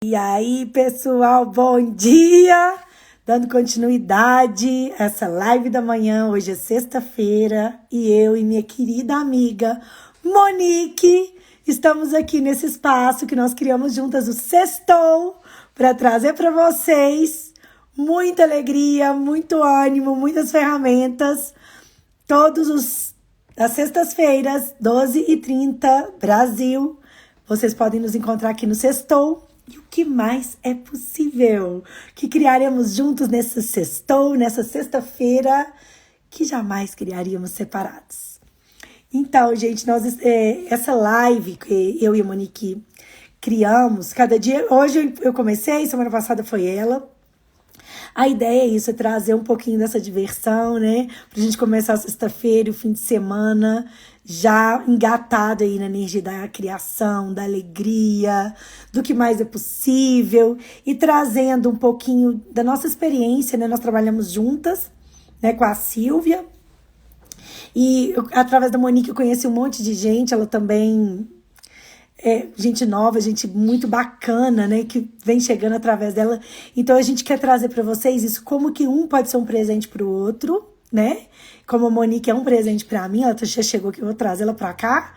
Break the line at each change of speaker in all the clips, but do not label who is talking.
E aí, pessoal, bom dia! Dando continuidade a essa live da manhã, hoje é sexta-feira, e eu e minha querida amiga Monique estamos aqui nesse espaço que nós criamos juntas, o Sextou, para trazer para vocês muita alegria, muito ânimo, muitas ferramentas, as sextas-feiras, 12h30, Brasil. Vocês podem nos encontrar aqui no Sextou. E o que mais é possível que criaremos juntos nessa sextou, nessa sexta-feira, que jamais criaríamos separados. Então, gente, essa live que eu e a Monique criamos, cada dia... Hoje eu comecei, semana passada foi ela. A ideia é isso, é trazer um pouquinho dessa diversão, né? Pra gente começar a sexta-feira e o fim de semana já engatado aí na energia da criação, da alegria, do que mais é possível e trazendo um pouquinho da nossa experiência, né? Nós trabalhamos juntas, né, com a Silvia e através da Monique eu conheci um monte de gente, ela também gente nova, gente muito bacana, né, que vem chegando através dela. Então a gente quer trazer para vocês isso, como que um pode ser um presente para o outro, né? Como a Monique é um presente para mim, ela já chegou aqui, eu vou trazer ela para cá.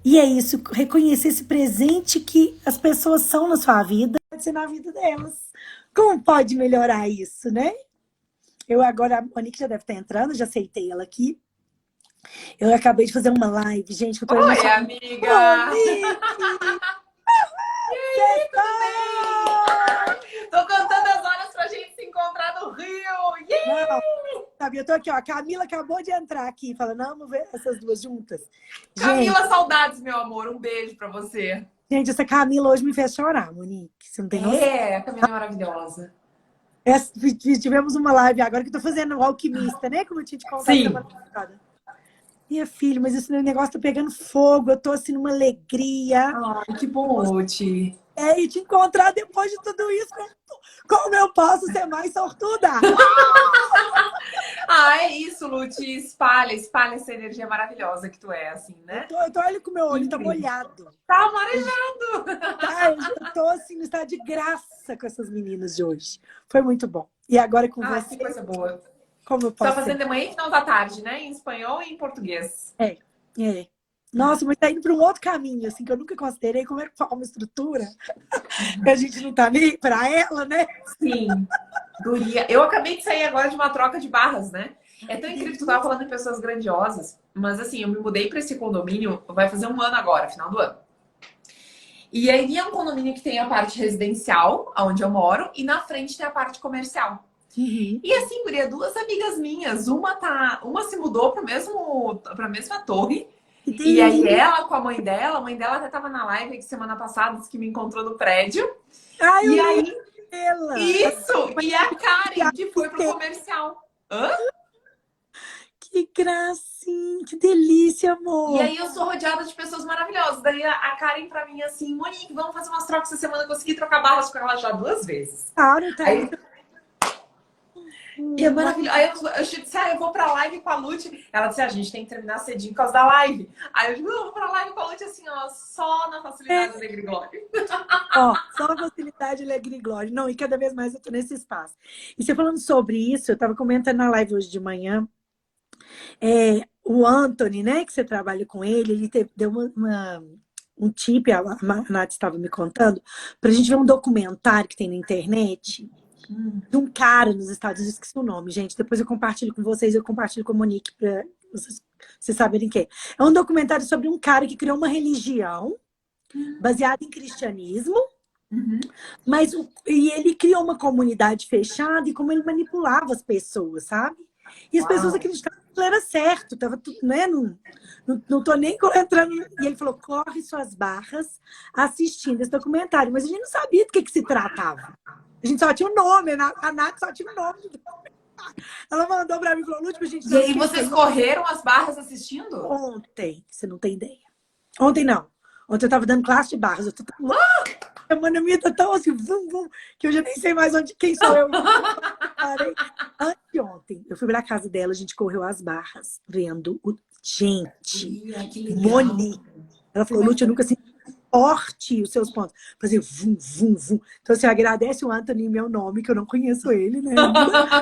E é isso, reconhecer esse presente que as pessoas são na sua vida, pode ser na vida delas. Como pode melhorar isso, né? A Monique já deve estar entrando, já aceitei ela aqui. Eu acabei de fazer uma live, gente, que eu tô
Oi,
emocionada.
amiga!
Monique!
E aí, tudo bem? Tô contando as horas pra gente se encontrar no Rio!
Não, sabe, eu tô aqui, ó. A Camila acabou de entrar aqui, falando, não, vamos ver essas duas juntas.
Camila, saudades, meu amor. Um beijo pra você.
Gente, essa Camila hoje me fez chorar, Monique. Você não tem noção.
A Camila é maravilhosa.
Tivemos uma live agora que eu tô fazendo o Alquimista, né? Como eu tinha te contado
Sim.
semana passada. Minha filha, mas esse negócio tá pegando fogo. Eu tô assim numa alegria.
Ai, que bom, Uti.
E te encontrar depois de tudo isso. Como eu posso ser mais sortuda?
É isso, Luti. Espalha essa energia maravilhosa que tu é, assim, né?
Eu tô olha com o meu olho, tá
Incrível.
molhado.
Tá amarelado.
Tá, eu tô assim, no estado de graça com essas meninas de hoje. Foi muito bom. E agora com você,
Que coisa boa.
como eu
Tá
posso
fazendo
ser?
de manhã e final da tarde, né? Em espanhol e em português.
É. Nossa, mas tá indo para um outro caminho, assim, que eu nunca considerei. Como é que fala uma estrutura? Que a gente não tá nem para ela, né?
Sim. Guria. Eu acabei de sair agora de uma troca de barras, né? É tão incrível que tu tava falando em pessoas grandiosas, mas assim, eu me mudei para esse condomínio, vai fazer um ano agora, final do ano. E aí é um condomínio que tem a parte residencial, onde eu moro, e na frente tem a parte comercial.
Uhum.
E assim, guria, duas amigas minhas, uma se mudou pra mesma torre, e aí ela com a mãe dela até tava na live aqui semana passada, disse que me encontrou no prédio.
Ai,
E aí,
ela.
isso! E a Karen, que foi pro comercial. Hã?
Que gracinha, que delícia, amor.
E aí eu sou rodeada de pessoas maravilhosas. Daí a Karen pra mim assim, Monique, vamos fazer umas trocas essa semana. Eu consegui trocar barras com ela já 2 vezes.
Claro, tá
Aí,
aí.
e é maravilhoso. Aí eu disse, eu vou pra live com a Lute. Ela disse, a gente tem que terminar cedinho por causa da live. Aí eu digo, não, eu vou pra live com a Lute assim, ó, só na facilidade da alegria e glória.
Ó, só facilidade, alegria e glória. Não, e cada vez mais eu tô nesse espaço. E você falando sobre isso, eu tava comentando na live hoje de manhã, o Anthony, né, que você trabalha com ele deu um tip, a Nath estava me contando, pra gente ver um documentário que tem na internet de um cara nos Estados Unidos, esqueci o nome, gente. Depois eu compartilho com vocês, eu compartilho com a Monique pra vocês saberem quem é. É um documentário sobre um cara que criou uma religião baseada em cristianismo, mas e ele criou uma comunidade fechada e como ele manipulava as pessoas, sabe? E as pessoas acreditavam que aquilo era certo, tava tudo, né? Não tô nem entrando. E ele falou: corre suas barras assistindo esse documentário. Mas a gente não sabia do que se tratava. A gente só tinha o nome, a Nath só tinha o nome. Ela mandou pra mim e falou: Lúcia, pra gente.
E aí vocês correram as barras assistindo?
Ontem, você não tem ideia. Ontem não. Ontem eu tava dando classe de barras. Eu tô tão louca. A semana minha tá tão assim, que eu já nem sei mais quem sou eu. Anteontem, eu fui pra casa dela, a gente correu as barras, vendo o. Gente,
Que legal.
Monique. Ela falou, Lúcia, eu nunca senti forte os seus pontos. Fazer vum, vum, vum. Então, você agradece o Anthony em meu nome, que eu não conheço ele, né?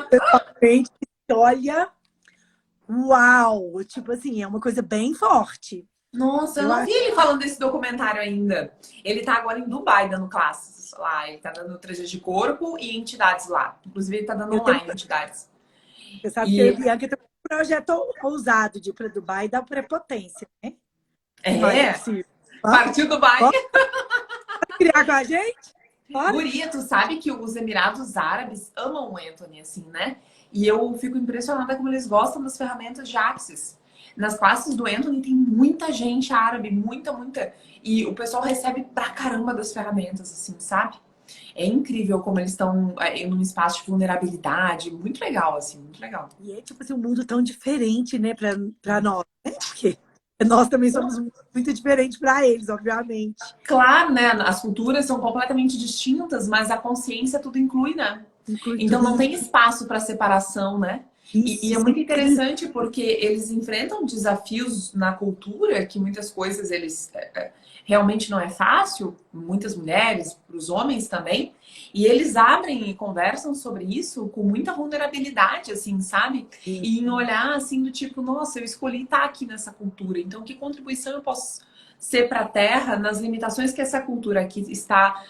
Pessoalmente, olha, uau! Tipo assim, é uma coisa bem forte.
Nossa, eu
Eu
não
acho
vi ele falando desse documentário ainda. Ele tá agora em Dubai dando classes lá. Ele tá dando 3 de corpo e entidades lá. Inclusive, ele tá dando
eu tenho,
online entidades.
você sabe que eu e a
E
Bianca tem um projeto ousado de ir para Dubai da prepotência, né? Mas é
é,
possível. Ó,
partiu Dubai.
ó, criar com a gente? Bora?
Guria, tu sabe que os Emirados Árabes amam o Anthony, assim, né? E eu fico impressionada como eles gostam das ferramentas de Axis. Nas classes do Anthony tem muita gente árabe, muita, muita. E o pessoal recebe pra caramba das ferramentas, assim, sabe? É incrível como eles estão num espaço de vulnerabilidade. Muito legal, assim, muito legal.
E é tipo assim, um mundo tão diferente, né, para nós, né? Porque nós também somos muito diferentes para eles, obviamente.
Claro, né? As culturas são completamente distintas, mas a consciência tudo inclui, né?
Inclui
Então
tudo
não tem
isso.
espaço para separação, né? E é
Isso é
muito
incrível.
interessante porque eles enfrentam desafios na cultura que muitas coisas eles realmente não é fácil, muitas mulheres, para os homens também, e eles abrem e conversam sobre isso com muita vulnerabilidade, assim, sabe? E em olhar assim do tipo, nossa, eu escolhi estar aqui nessa cultura, então que contribuição eu posso ser para a Terra nas limitações que essa cultura aqui está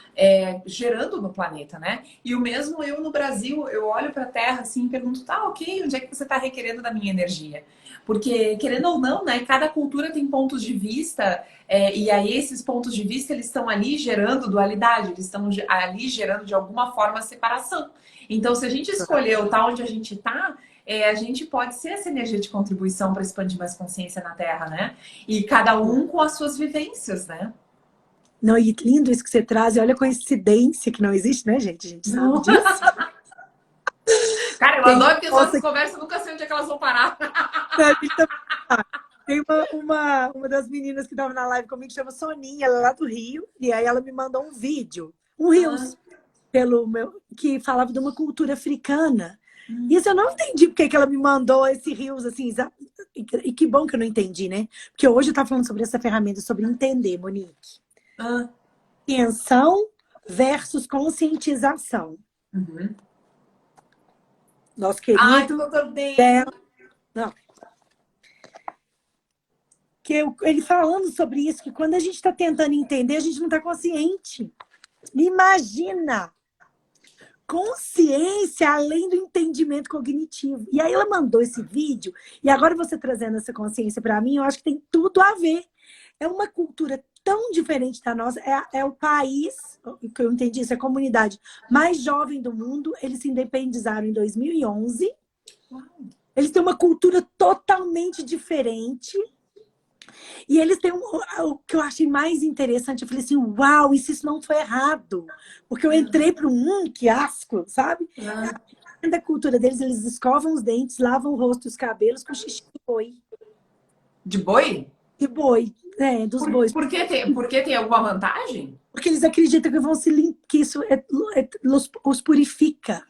gerando no planeta, né? E o mesmo eu no Brasil, eu olho para a Terra assim e pergunto, tá, ok, onde é que você está requerendo da minha energia? Porque, querendo ou não, né, cada cultura tem pontos de vista e aí esses pontos de vista, eles estão ali gerando dualidade, eles estão ali gerando de alguma forma separação. Então, se a gente escolheu estar onde a gente está, a gente pode ser essa energia de contribuição para expandir mais consciência na Terra, né? E cada um com as suas vivências, né?
Não, e lindo isso que você traz, e olha a coincidência que não existe, né, gente? A gente sabe
Não.
disso.
Cara, eu
Tem
adoro que as
nossa,
nossas conversas nunca sei onde é que elas vão parar.
tem uma das meninas que estava na live comigo, que chama Soninha, ela é lá do Rio, e aí ela me mandou um vídeo, um
Ah,
Reels, que falava de uma cultura africana. Isso eu não entendi porque que ela me mandou esse Reels, assim, e que bom que eu não entendi, né? Porque hoje eu estava falando sobre essa ferramenta, sobre entender, Monique.
ah.
Atenção versus conscientização.
Uhum.
Nosso
Ai,
querido
doutor Dan.
Bel, não, ele falando sobre isso, que quando a gente está tentando entender, a gente não está consciente. Imagina! Consciência além do entendimento cognitivo. E aí ela mandou esse vídeo, e agora você trazendo essa consciência para mim, eu acho que tem tudo a ver. É uma cultura tão diferente da nossa, é o país, o que eu entendi, isso é a comunidade mais jovem do mundo, eles se independizaram em 2011, eles têm uma cultura totalmente diferente, e eles têm o que eu achei mais interessante, eu falei assim, uau, isso não foi errado, porque eu entrei para que asco, sabe?
Ah.
Da cultura deles, eles escovam os dentes, lavam o rosto e os cabelos com xixi de boi.
De boi?
De boi, dos bois.
Por que tem alguma vantagem?
Porque eles acreditam que vão se limpar, que isso os purifica.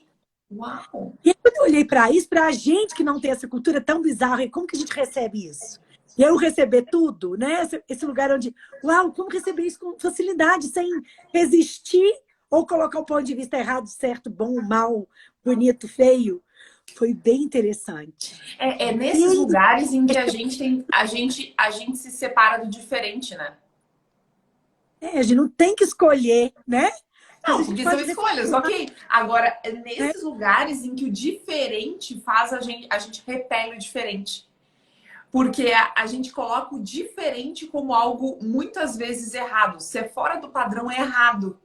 Uau!
E aí, quando eu olhei para isso, para a gente que não tem essa cultura tão bizarra, e como que a gente recebe isso? E eu receber tudo, né? Esse lugar onde, uau, como receber isso com facilidade, sem resistir ou colocar o ponto de vista errado, certo, bom, mal, bonito, feio. Foi bem interessante.
É nesses
E
lugares em que a gente tem, a gente se separa do diferente, né?
a gente não tem que escolher, né? Mas a
Não,
gente
porque são
pode
escolhas,
respeitar,
ok. Agora, é
né?
nesses lugares em que o diferente faz a gente repele o diferente. Porque a gente coloca o diferente como algo muitas vezes errado. Ser fora do padrão é errado.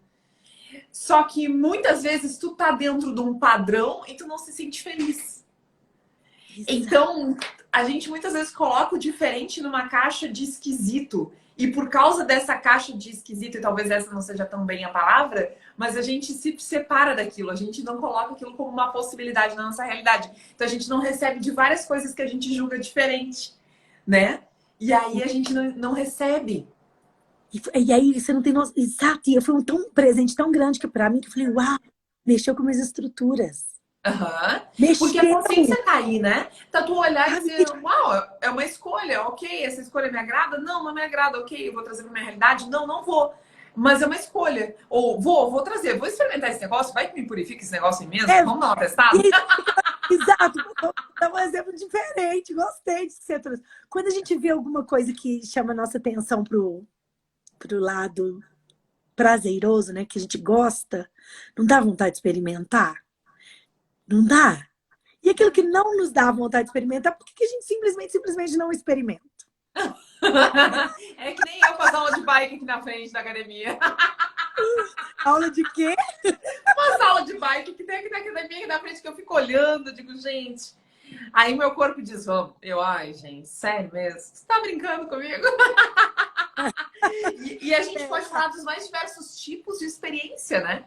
Só que muitas vezes tu tá dentro de um padrão e tu não se sente feliz. Então, a gente muitas vezes coloca o diferente numa caixa de esquisito. E por causa dessa caixa de esquisito, e talvez essa não seja tão bem a palavra, mas a gente se separa daquilo, a gente não coloca aquilo como uma possibilidade na nossa realidade. Então a gente não recebe de várias coisas que a gente julga diferente, né? E aí a gente não recebe.
E aí você não tem noção. Exato, e foi um presente tão grande que para mim que eu falei, uau, mexeu com minhas estruturas.
Aham. Porque a
Mexeram.
consciência tá aí, né? Tá tu olhar e
Sabe?
dizer, uau, é uma escolha, ok, essa escolha me agrada? Não, não me agrada, ok, eu vou trazer pra minha realidade? Não, não vou. Mas é uma escolha. Ou vou trazer, vou experimentar esse negócio, vai que me purifica esse negócio aí mesmo?
É,
Vamos dar uma
e
testada?
aí, exato, vou dar um exemplo diferente, gostei de ser trouxe. Quando a gente vê alguma coisa que chama a nossa atenção pro lado prazeroso, né, que a gente gosta, não dá vontade de experimentar? Não dá? E aquilo que não nos dá vontade de experimentar, por que que a gente simplesmente não experimenta?
É que nem eu fazer aula de bike aqui na frente da academia.
Aula de quê?
Uma sala de bike que tem aqui na academia aqui na frente que eu fico olhando, digo, gente. Aí meu corpo diz, vamos. Eu, ai, gente, sério mesmo? Você tá brincando comigo? E a gente pode falar dos mais diversos tipos de experiência, né?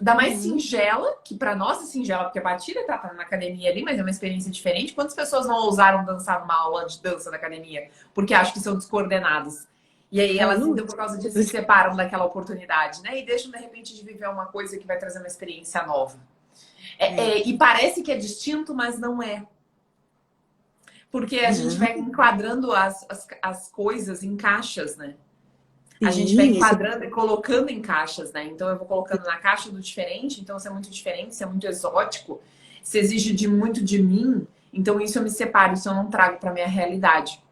Da mais singela, que pra nós é singela, porque a batida tá na academia ali, mas é uma experiência diferente. Quantas pessoas não ousaram dançar numa aula de dança na academia porque acham que são descoordenadas? E aí elas, então, por causa disso, se separam daquela oportunidade, né? E deixam, de repente, de viver uma coisa que vai trazer uma experiência nova. E parece que é distinto, mas não é. Porque a gente vai enquadrando as coisas em caixas, né? A gente vai enquadrando e colocando em caixas, né? Então eu vou colocando na caixa do diferente, então se é muito diferente, se é muito exótico, se exige muito de mim, então isso eu me separo, isso eu não trago para minha realidade.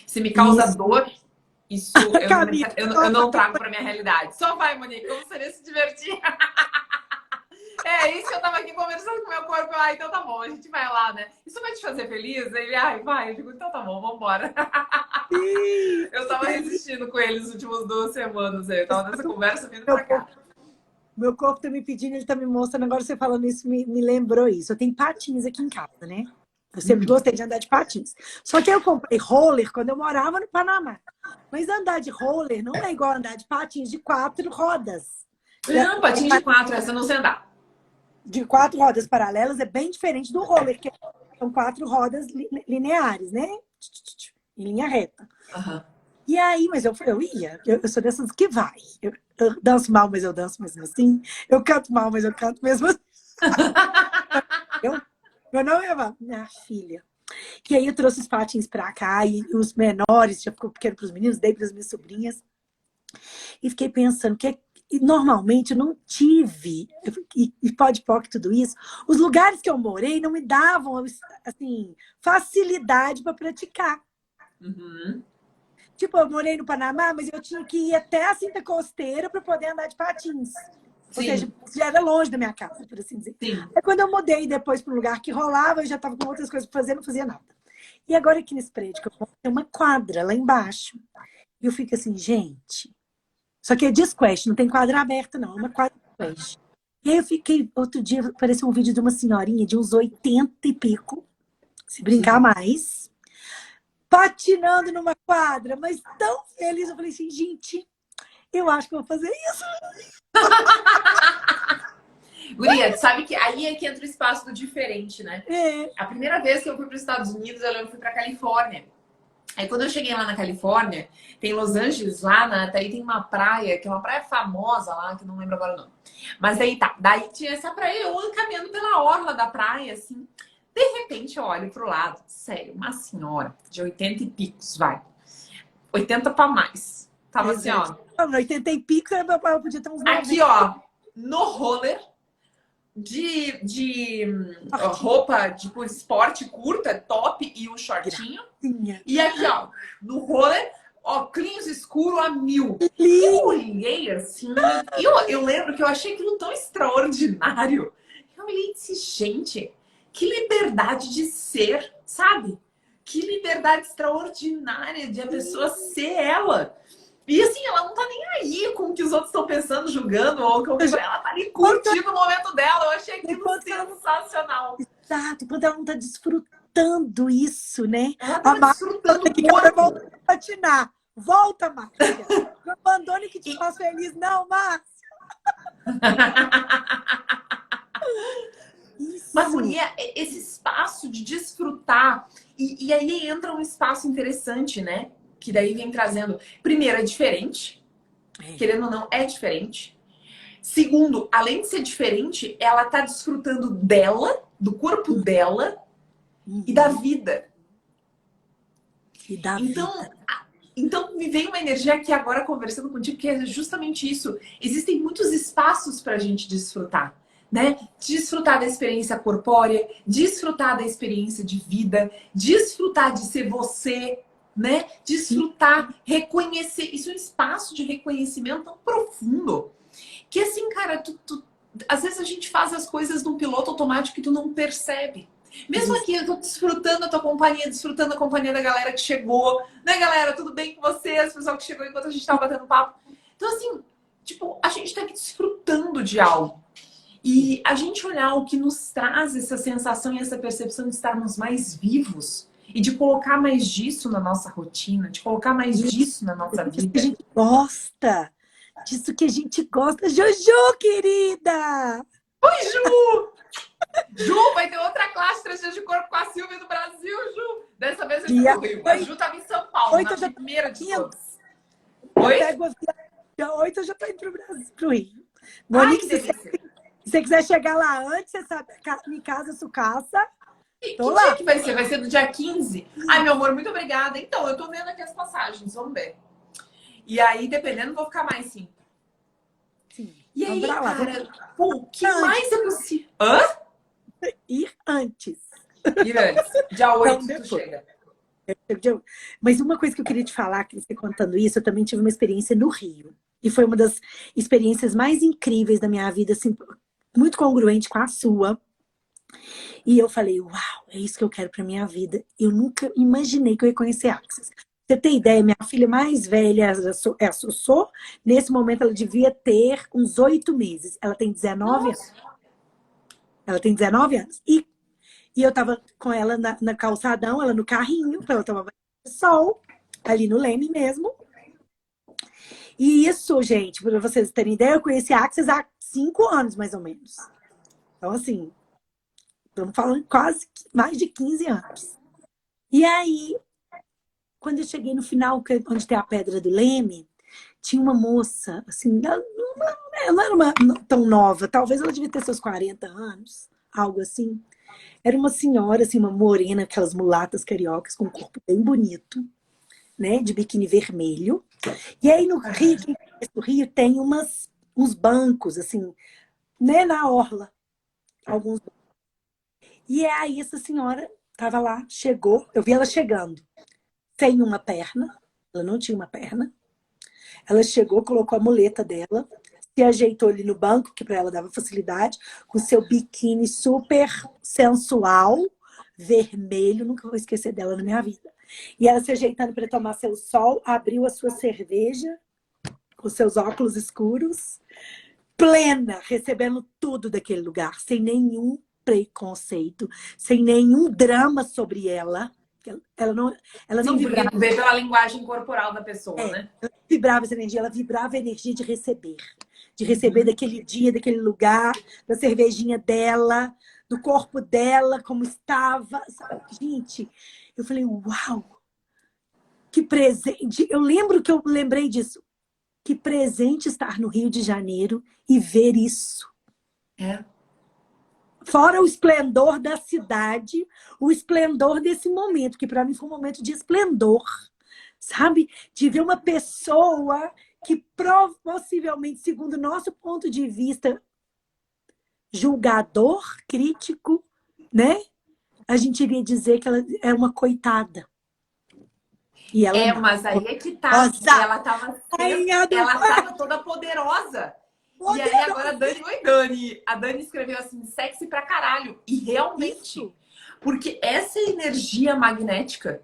Se me causa dor, isso eu não trago para minha realidade. Só vai, Monique, como seria se divertir? É isso que eu tava aqui conversando com o meu corpo. Ah, então tá bom, a gente vai lá, né? Isso vai te fazer feliz? Ele, ai, vai. Eu digo, então tá bom, vambora. Eu tava resistindo com ele nas últimas 2 semanas. Eu tava nessa conversa vindo pra cá.
Meu corpo tá me pedindo, ele tá me mostrando. Agora você falando isso me lembrou isso. Eu tenho patins aqui em casa, né? Eu sempre gostei de andar de patins. Só que eu comprei roller quando eu morava no Panamá. Mas andar de roller não é igual andar de patins de 4 rodas.
Não, patins de 4, essa eu não sei andar.
De 4 rodas paralelas é bem diferente do roller, que são 4 rodas lineares, né? Em linha reta.
Uhum.
E aí, mas eu ia. Eu sou dessas que vai. Eu danço mal, mas eu danço mesmo assim. Eu canto mal, mas eu canto mesmo assim. Meu nome é minha filha. E aí eu trouxe os patins pra cá, e os menores, já ficou pequeno pros meninos, dei pras minhas sobrinhas. E fiquei pensando que normalmente eu não tive, e pode POC tudo isso, os lugares que eu morei não me davam assim, facilidade para praticar.
Uhum.
Tipo, eu morei no Panamá, mas eu tinha que ir até a cinta costeira para poder andar de patins. Ou seja, já era longe da minha casa, por assim dizer.
Sim.
Aí quando eu mudei depois para um lugar que rolava, eu já estava com outras coisas para fazer, não fazia nada. E agora aqui nesse prédio que eu moro, tem uma quadra lá embaixo. E eu fico assim, gente... Só que é Disquest, não tem quadra aberta, não. É uma quadra Disquest. E aí eu fiquei... Outro dia apareceu um vídeo de uma senhorinha de uns 80 e pico, se brincar mais, patinando numa quadra, mas tão feliz. Eu falei assim, gente, eu acho que eu vou fazer isso.
Guria, sabe que aí é que entra o espaço do diferente, né?
É.
A primeira vez que eu fui para os Estados Unidos, eu lembro que fui para Califórnia. Aí quando eu cheguei lá na Califórnia, tem Los Angeles lá, daí tem uma praia, que é uma praia famosa lá, que eu não lembro agora o nome. Mas daí tinha essa praia, eu ando caminhando pela orla da praia, assim. De repente eu olho pro lado, sério, uma senhora de 80 e picos, vai. 80 para mais. Tava assim, ó.
80 e pico, meu pai podia ter uns 90.
Aqui, ó, no roller, de roupa, tipo, esporte curta, top e um shortinho. E aqui, ó, no roller, óculos escuro a 1000. Eu olhei assim, eu lembro que eu achei aquilo tão extraordinário. Eu olhei e disse, gente, que liberdade de ser, sabe? Que liberdade extraordinária de a pessoa ser ela. E assim, ela não tá nem aí com o que os outros estão pensando, julgando, ou com ela tá ali curtindo o momento dela. Eu achei aquilo sensacional.
Exato, quando ela não tá desfrutando isso, né?
Ela tá desfrutando o
corpo. Volta a patinar. Volta, Márcia. Não abandone que te faz feliz, não, Márcia.
Mas, mulher, esse espaço de desfrutar, e aí entra um espaço interessante, né? Que daí vem trazendo. Primeiro, é diferente. Querendo ou não, é diferente. Segundo, além de ser diferente, ela tá desfrutando dela, do corpo dela e da vida.
E da
Então,
vida.
então me veio uma energia aqui agora conversando contigo, que é justamente isso. Existem muitos espaços para a gente desfrutar, né? Desfrutar da experiência corpórea, desfrutar da experiência de vida, desfrutar de ser você, né? Desfrutar, reconhecer. Isso é um espaço de reconhecimento tão profundo que assim, cara, às vezes a gente faz as coisas num piloto automático que tu não percebe. Mesmo aqui, eu tô desfrutando a tua companhia, desfrutando a companhia da galera que chegou. Né, galera? Tudo bem com vocês? Pessoal que chegou enquanto a gente tava batendo papo. Então, assim, tipo, a gente tá aqui desfrutando de algo. E a gente olhar o que nos traz essa sensação e essa percepção de estarmos mais vivos e de colocar mais disso na nossa rotina, de colocar mais disso na nossa
Disso que a
vida.
gente gosta. Disso que a gente gosta. Jojo, querida!
Oi, Ju! Ju, vai ter outra classe 3 dias de corpo com a Silvia do Brasil, Ju. Dessa vez eu estou no Rio. A Ju estava em São Paulo, na primeira de todas. Oi?
Oito eu já tô indo pro Brasil, pro Rio.
Ai,
Monique,
que
se
delícia.
você quiser chegar lá antes, você sabe, me casa, sucaça.
Que
Tô
dia
lá.
que vai ser? Vai ser do dia 15? Ai, meu amor, muito obrigada. Então, eu tô vendo aqui as passagens, vamos ver. E aí, dependendo, vou ficar mais sim.
Sim.
E aí,
Vamos pra lá,
cara, pô, o que mais é possível? Hã?
Ir antes.
Ir antes. Dia 8
Não,
tu chega.
Mas uma coisa que eu queria te falar, que você contando isso, eu também tive uma experiência no Rio. E foi uma das experiências mais incríveis da minha vida, assim, muito congruente com a sua. E eu falei, uau, é isso que eu quero pra minha vida. Eu nunca imaginei que eu ia conhecer Axis. Você tem ideia, minha filha mais velha é a Sossô. Nesse momento ela devia ter uns 8 meses. Ela tem 19 anos. Ela tem 19 anos. E eu tava com ela na calçadão, ela no carrinho, pra ela tomar banho de sol, ali no Leme mesmo. E isso, gente, pra vocês terem ideia, eu conheci a Axis há 5 anos, mais ou menos. Então, assim, estamos falando quase mais de 15 anos. E aí, quando eu cheguei no final, onde tem a Pedra do Leme, tinha uma moça, assim, ela não era tão nova, talvez ela devia ter seus 40 anos, algo assim. Era uma senhora, assim, uma morena, aquelas mulatas cariocas, com um corpo bem bonito, né, de biquíni vermelho. E aí no Rio, quem conhece o Rio, tem uns bancos, assim, né, na orla. Alguns. E aí essa senhora tava lá, chegou, eu vi ela chegando, sem uma perna, ela não tinha uma perna. Ela chegou, colocou a muleta dela, se ajeitou ali no banco, que para ela dava facilidade, com seu biquíni super sensual, vermelho, nunca vou esquecer dela na minha vida. E ela se ajeitando para tomar seu sol, abriu a sua cerveja, com seus óculos escuros, plena, recebendo tudo daquele lugar, sem nenhum preconceito, sem nenhum drama sobre ela. Ela não
Sim, porque
vibrava.
vê pela linguagem corporal da pessoa, né?
Ela não vibrava essa energia, ela vibrava a energia de receber. De receber daquele dia, daquele lugar, da cervejinha dela, do corpo dela, como estava. Sabe? Gente, eu falei, uau! Que presente! Eu lembro que eu lembrei disso. Que presente estar no Rio de Janeiro e ver isso.
É.
Fora o esplendor da cidade, o esplendor desse momento, que para mim foi um momento de esplendor, sabe? De ver uma pessoa que possivelmente, segundo o nosso ponto de vista julgador, crítico, né? A gente iria dizer que ela é uma coitada. E ela não.
Mas aí é que tá.
Nossa!
Ela tava toda poderosa. E aí agora a Dani, oi Dani. A Dani escreveu assim, sexy pra caralho. E realmente, isso. Porque essa energia magnética,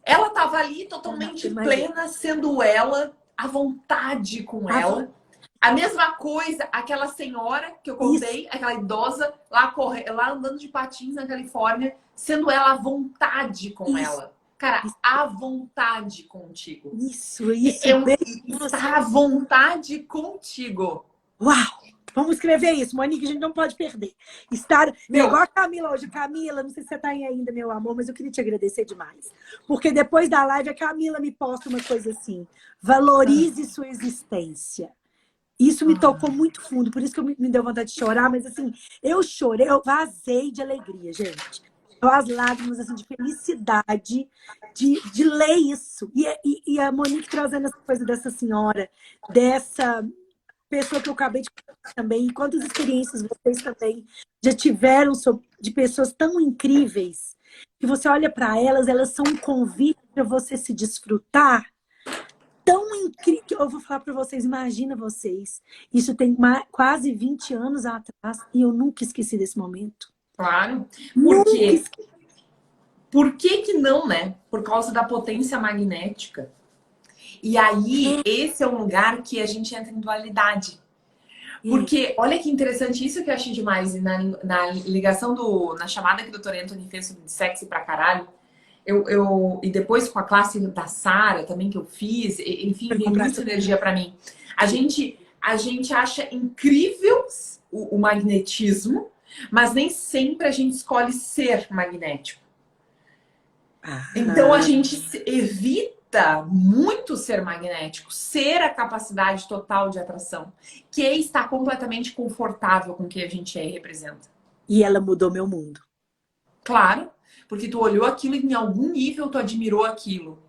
ela tava ali totalmente plena, sendo ela, à vontade com ela. A mesma coisa, aquela senhora que eu contei, isso. Aquela idosa lá andando de patins na Califórnia, sendo ela à vontade com ela. Cara, à vontade contigo.
Isso.
Estar à vontade contigo.
Uau! Vamos escrever isso, Monique, a gente não pode perder. Igual a Camila hoje. Camila, não sei se você está aí ainda, meu amor, mas eu queria te agradecer demais. Porque depois da live, a Camila me posta uma coisa assim. Valorize sua existência. Isso me tocou
Ah,
muito fundo, por isso que me deu vontade de chorar, mas assim, eu chorei, eu vazei de alegria, gente. Eu, as lágrimas assim, de felicidade, de ler isso. E a Monique trazendo essa coisa dessa senhora, dessa pessoa que eu acabei de conhecer também, e quantas experiências vocês também já tiveram de pessoas tão incríveis, que você olha para elas, elas são um convite para você se desfrutar tão incrível. Eu vou falar para vocês, imagina vocês. Isso tem quase 20 anos atrás e eu nunca esqueci desse momento.
claro. Por
Nunca
quê?
esqueci.
Por que que não, né? Por causa da potência magnética. E aí, esse é um lugar que a gente entra em dualidade.
É,
Porque, olha que interessante, isso que eu achei demais na ligação na chamada que o Dr. Anthony fez sobre sexy pra caralho. E depois com a classe da Sara também que eu fiz, enfim,
foi
veio
comprar
muita
essa.
energia para mim. A gente acha incrível o magnetismo, mas nem sempre a gente escolhe ser magnético. Então a
Ah,
gente evita muito ser magnético, ser a capacidade total de atração, que é estar completamente confortável com o que a gente é e representa.
e ela mudou meu mundo.
Claro, porque tu olhou aquilo e em algum nível tu admirou aquilo.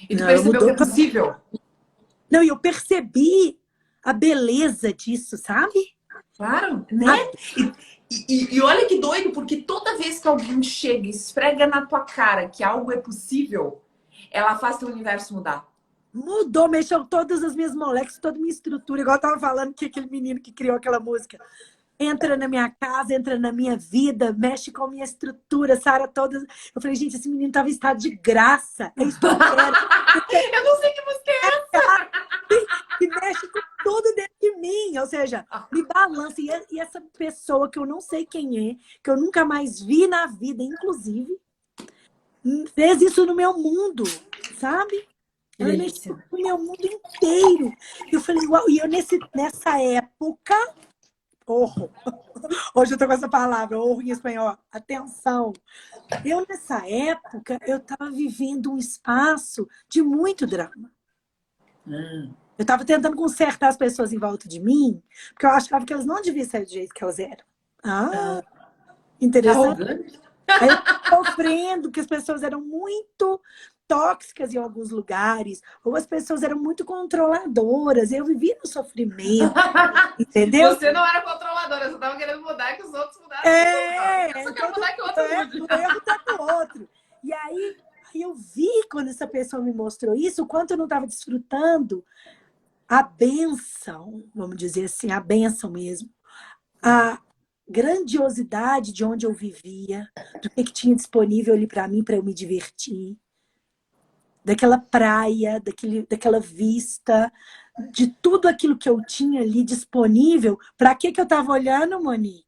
E tu
Não, ela
percebeu que
mudou.
é possível.
Não, e eu percebi a beleza disso, sabe?
Claro, né?
A-
E olha que doido, porque toda vez que alguém chega e esfrega na tua cara que algo é possível, ela faz teu universo mudar.
Mudou, mexeu todas as minhas moléculas, toda a minha estrutura, igual eu tava falando que aquele menino que criou aquela música. Entra na minha casa, entra na minha vida, mexe com a minha estrutura, sara todas. Eu falei, gente, esse menino estava em estado de graça. É isso que eu quero.
Eu não sei que música é
E mexe com tudo dentro de mim. Ou seja, me balança. E essa pessoa que eu não sei quem é, que eu nunca mais vi na vida, inclusive, fez isso no meu mundo, sabe?
que
Ela mexeu
delícia.
no meu mundo inteiro. E eu falei, uau, e eu nessa época, horror. Hoje eu tô com essa palavra, horror em espanhol. Atenção. Eu, nessa época, eu estava vivendo um espaço de muito drama.
Hum.
Eu estava tentando consertar as pessoas em volta de mim, porque eu achava que elas não deviam ser do jeito que elas eram. Ah,
Que
interessante.
arrogante.
Aí eu estava sofrendo que as pessoas eram muito tóxicas em alguns lugares, ou as pessoas eram muito controladoras. Eu vivia no sofrimento, entendeu?
Você não era controladora, você estava querendo mudar que os outros mudassem no seu lugar. Eu só quero
Todo
mudar que o
o
outro mude.
erro tá do outro. E aí eu vi quando essa pessoa me mostrou isso, o quanto eu não estava desfrutando a benção, vamos dizer assim, a benção mesmo, a grandiosidade de onde eu vivia, do que tinha disponível ali para mim, para eu me divertir, daquela praia, daquela vista, de tudo aquilo que eu tinha ali disponível. Para que eu estava olhando, Monique?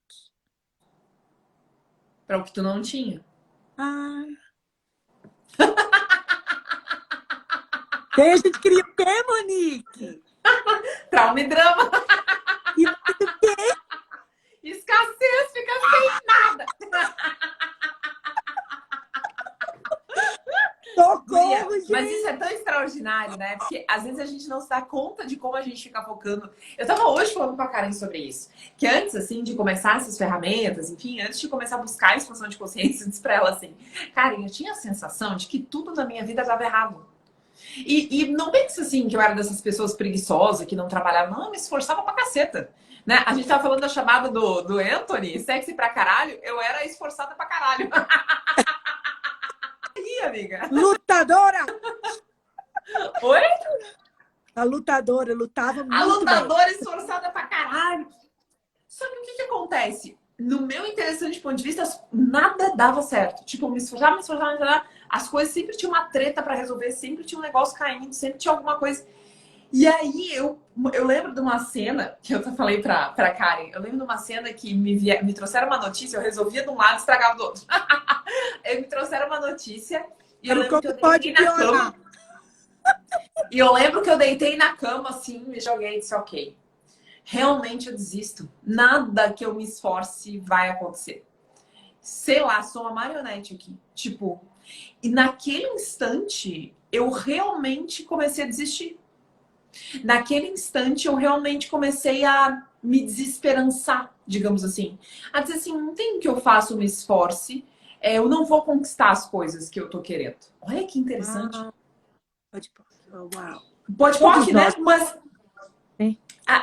Para o que tu não tinha.
Ah, daí a gente cria o quê, Monique?
Trauma e drama.
E mais o quê?
Escassez, fica sem nada. Guria,
Socorro,
mas isso
gente!
é tão extraordinário, né? Porque às vezes a gente não se dá conta de como a gente fica focando. Eu tava hoje falando com a Karen sobre isso. Que antes, assim, de começar essas ferramentas, enfim, antes de começar a buscar a expansão de consciência, eu disse pra ela assim: Karen, eu tinha a sensação de que tudo na minha vida estava errado. E não pensa assim que eu era dessas pessoas preguiçosas que não trabalhavam. Não, eu me esforçava pra caceta. Né? A gente tava falando da chamada do Anthony, sexy pra caralho. Eu era esforçada pra caralho. Ih, amiga.
Lutadora!
Oi?
A lutadora lutava
A
muito bem.
lutadora esforçada pra caralho. Só que o que acontece? No meu interessante ponto de vista, nada dava certo. Tipo, me esforçava, as coisas sempre tinham uma treta pra resolver, sempre tinha um negócio caindo, sempre tinha alguma coisa. E aí eu lembro de uma cena que eu falei pra Karen. Eu lembro de uma cena que me trouxeram uma notícia, eu resolvia de um lado e estragava do outro. Me trouxeram uma notícia e eu
Era
lembro que
como
eu
pode
deitei na
piorar.
cama. E eu lembro que eu deitei na cama assim, me joguei e disse, ok. Realmente eu desisto. Nada que eu me esforce vai acontecer. Sei lá, sou uma marionete aqui. Tipo, e naquele instante eu realmente comecei a desistir. Naquele instante, eu realmente comecei a me desesperançar, digamos assim. A dizer assim, não tem o que eu faço, me esforce. Eu não vou conquistar as coisas que eu tô querendo. Olha que interessante.
Ah, pode, uau. Todos
Pode,
nós,
né? Mas
né?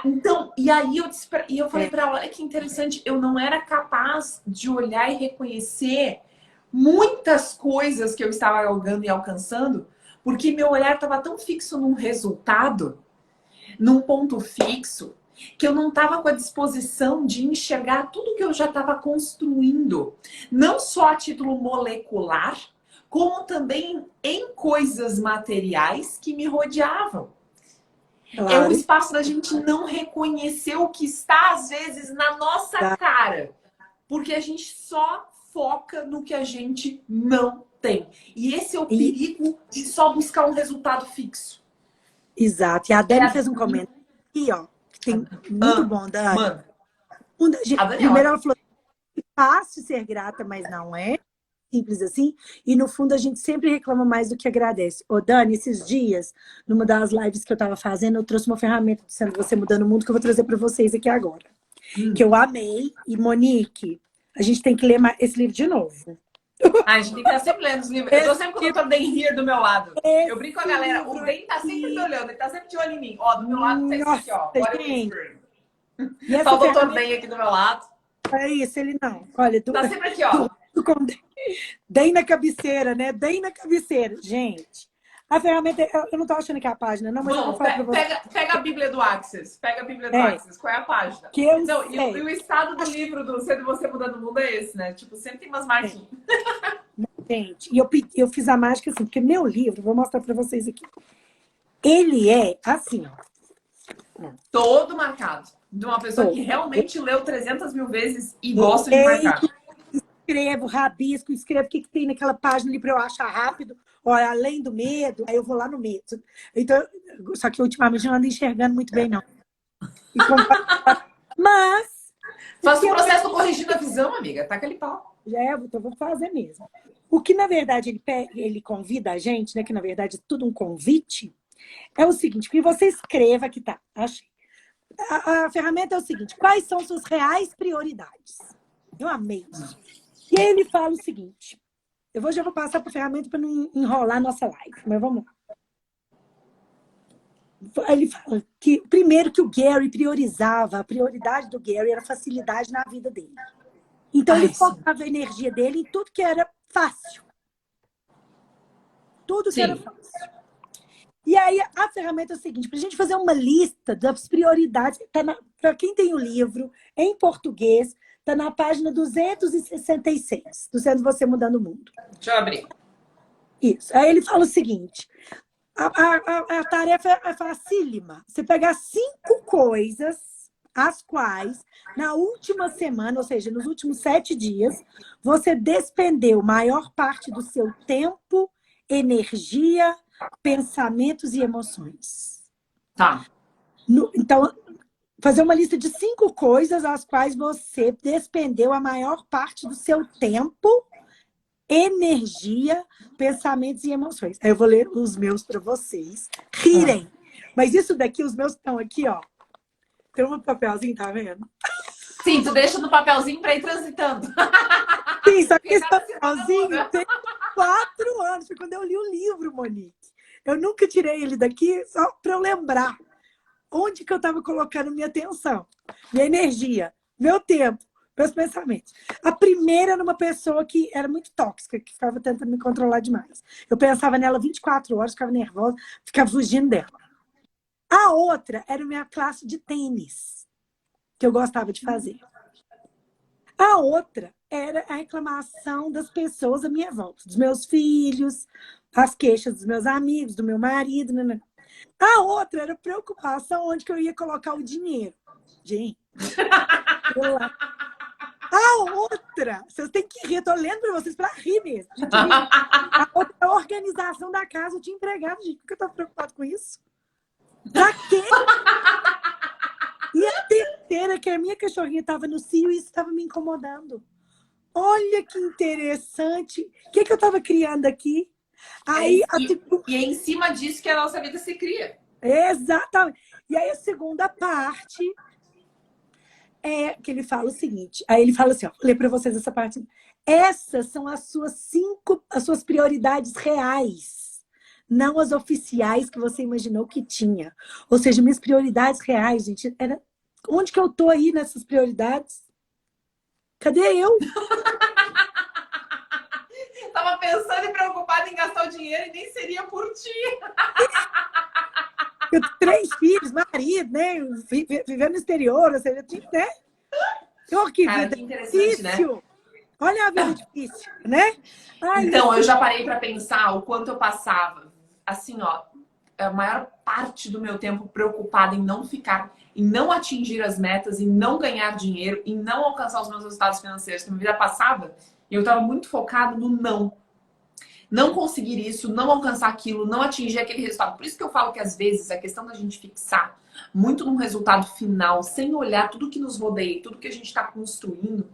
então, e aí eu falei
É,
para ela, olha que interessante, eu não era capaz de olhar e reconhecer muitas coisas que eu estava galgando e alcançando, porque meu olhar estava tão fixo num resultado, num ponto fixo, que eu não estava com a disposição de enxergar tudo que eu já estava construindo, não só a título molecular, como também em coisas materiais que me rodeavam. É o
claro.
espaço da gente não reconhecer o que está, às vezes, na nossa
Tá.
cara. Porque a gente só foca no que a gente não tem. E esse é o
E,
perigo de só buscar um resultado fixo.
exato. E a
É
Dani fez um comentário aqui, ó, que tem muito
Ah,
bom, Dani.
mano, a Dani é
Primeiro ela
ótima.
falou que é fácil ser grata, mas não é. Simples assim. E no fundo a gente sempre reclama mais do que agradece. Ô, Dani, esses dias, numa das lives que eu tava fazendo, eu trouxe uma ferramenta do Sendo Você Mudando o Mundo que eu vou trazer para vocês aqui agora. Que eu amei. E, Monique, a gente tem que ler esse livro de novo.
A gente tem que estar sempre lendo os livros. Eu tô
Esse
sempre com o
livro,
Dr. Den Hier do meu lado. Eu brinco com a
esse
galera. O
livro
Den tá sempre me
aqui.
olhando. Ele tá sempre de olho em mim. Ó, do meu lado tá esse aqui,
Nossa,
ó. Body
gente.
Whispering.
E
Tá
essa
o Dr.
ferramenta
Den aqui do meu lado.
é isso, ele não. Olha,
Tá sempre aqui, ó.
com DEM na cabeceira, né? DEM na cabeceira. Gente, a ferramenta, eu não tô achando que é a página, não, mas eu vou
Vamos,
falar para você.
pega a Bíblia do Access. Pega a Bíblia do
É,
Access. Qual é a página?
que eu
Não, e
sei.
o estado do livro do Sendo Você Mudando o Mundo é esse, né? Tipo, sempre tem umas marquinhas.
Gente, e eu fiz a mágica assim, porque meu livro, vou mostrar para vocês aqui. Ele é assim, ó.
Todo marcado. De uma pessoa
Tô.
que realmente leu 300 mil vezes e
Eu
gosta de
leio,
marcar.
escrevo, rabisco, escrevo o que, que tem naquela página ali para eu achar rápido. Olha, além do medo, aí eu vou lá no medo. Então, só que ultimamente eu não ando enxergando muito bem, não. Mas, o
Faz
que
o
eu
processo do corrigindo a visão, amiga. Taca ali pau.
então vou fazer mesmo. O que, na verdade, ele convida a gente, né? Que, na verdade, é tudo um convite, é o seguinte, que você escreva, aqui tá, achei. A ferramenta é o seguinte, quais são suas reais prioridades? Eu amei isso. E aí ele fala o seguinte, já vou passar para a ferramenta para não enrolar a nossa live, mas vamos lá. Ele fala que, primeiro, que o Gary priorizava, a prioridade do Gary era a facilidade na vida dele. Então, ele focava a energia dele em tudo que era fácil. Tudo que era fácil. E aí, a ferramenta é o seguinte, para a gente fazer uma lista das prioridades, para quem tem o livro, em português, está na página 266, do Sendo Você Mudando o Mundo.
Deixa eu abrir.
Isso. Aí ele fala o seguinte, a tarefa é facílima. Você pegar 5 coisas, as quais, na última semana, ou seja, nos últimos 7 dias, você despendeu maior parte do seu tempo, energia, pensamentos e emoções.
Tá.
Então, fazer uma lista de 5 coisas às quais você despendeu a maior parte do seu tempo, energia, pensamentos e emoções. Aí eu vou ler os meus para vocês rirem. Mas isso daqui, os meus estão aqui, ó. Tem um papelzinho, tá vendo?
Sim, tu deixa no papelzinho para ir transitando.
Sim, só que esse papelzinho tem 4 anos. Foi quando eu li o livro, Monique. Eu nunca tirei ele daqui só para eu lembrar onde que eu estava colocando minha atenção, minha energia, meu tempo, meus pensamentos. A primeira era uma pessoa que era muito tóxica, que ficava tentando me controlar demais. Eu pensava nela 24 horas, ficava nervosa, ficava fugindo dela. A outra era minha classe de tênis, que eu gostava de fazer. A outra era a reclamação das pessoas à minha volta, dos meus filhos, as queixas dos meus amigos, do meu marido. A outra era preocupação onde que eu ia colocar o dinheiro. Gente, a outra, vocês têm que rir, eu tô lendo para vocês para rir mesmo. Gente, a outra é a organização da casa, eu tinha empregado, gente, por que eu tô preocupado com isso? Pra quê? E a terceira, que a minha cachorrinha estava no cio e isso estava me incomodando. Olha que interessante. O que eu estava criando aqui? Aí,
E é em cima disso que a nossa vida se cria.
Exatamente. E aí a segunda parte é que ele fala o seguinte, aí ele fala assim, ó, vou ler para vocês essa parte. Essas são as suas prioridades reais, não as oficiais que você imaginou que tinha. Ou seja, minhas prioridades reais, gente, era onde que eu tô aí nessas prioridades? Cadê eu?
Tava pensando e preocupada em gastar o dinheiro e nem seria por ti.
Eu tenho 3 filhos, marido, né? Vivendo no exterior, ou seja, eu tinha, né? Oh, que
Cara,
vida
que interessante, né?
difícil! Olha a vida difícil, né? Aí,
Então, eu
assim,
já parei para pensar o quanto eu passava. Assim, ó, a maior parte do meu tempo preocupada em não ficar, em não atingir as metas, em não ganhar dinheiro, em não alcançar os meus resultados financeiros que minha vida passava, eu estava muito focado no não. Não conseguir isso, não alcançar aquilo, não atingir aquele resultado. Por isso que eu falo que às vezes a questão da gente fixar muito num resultado final, sem olhar tudo que nos rodeia, tudo que a gente está construindo,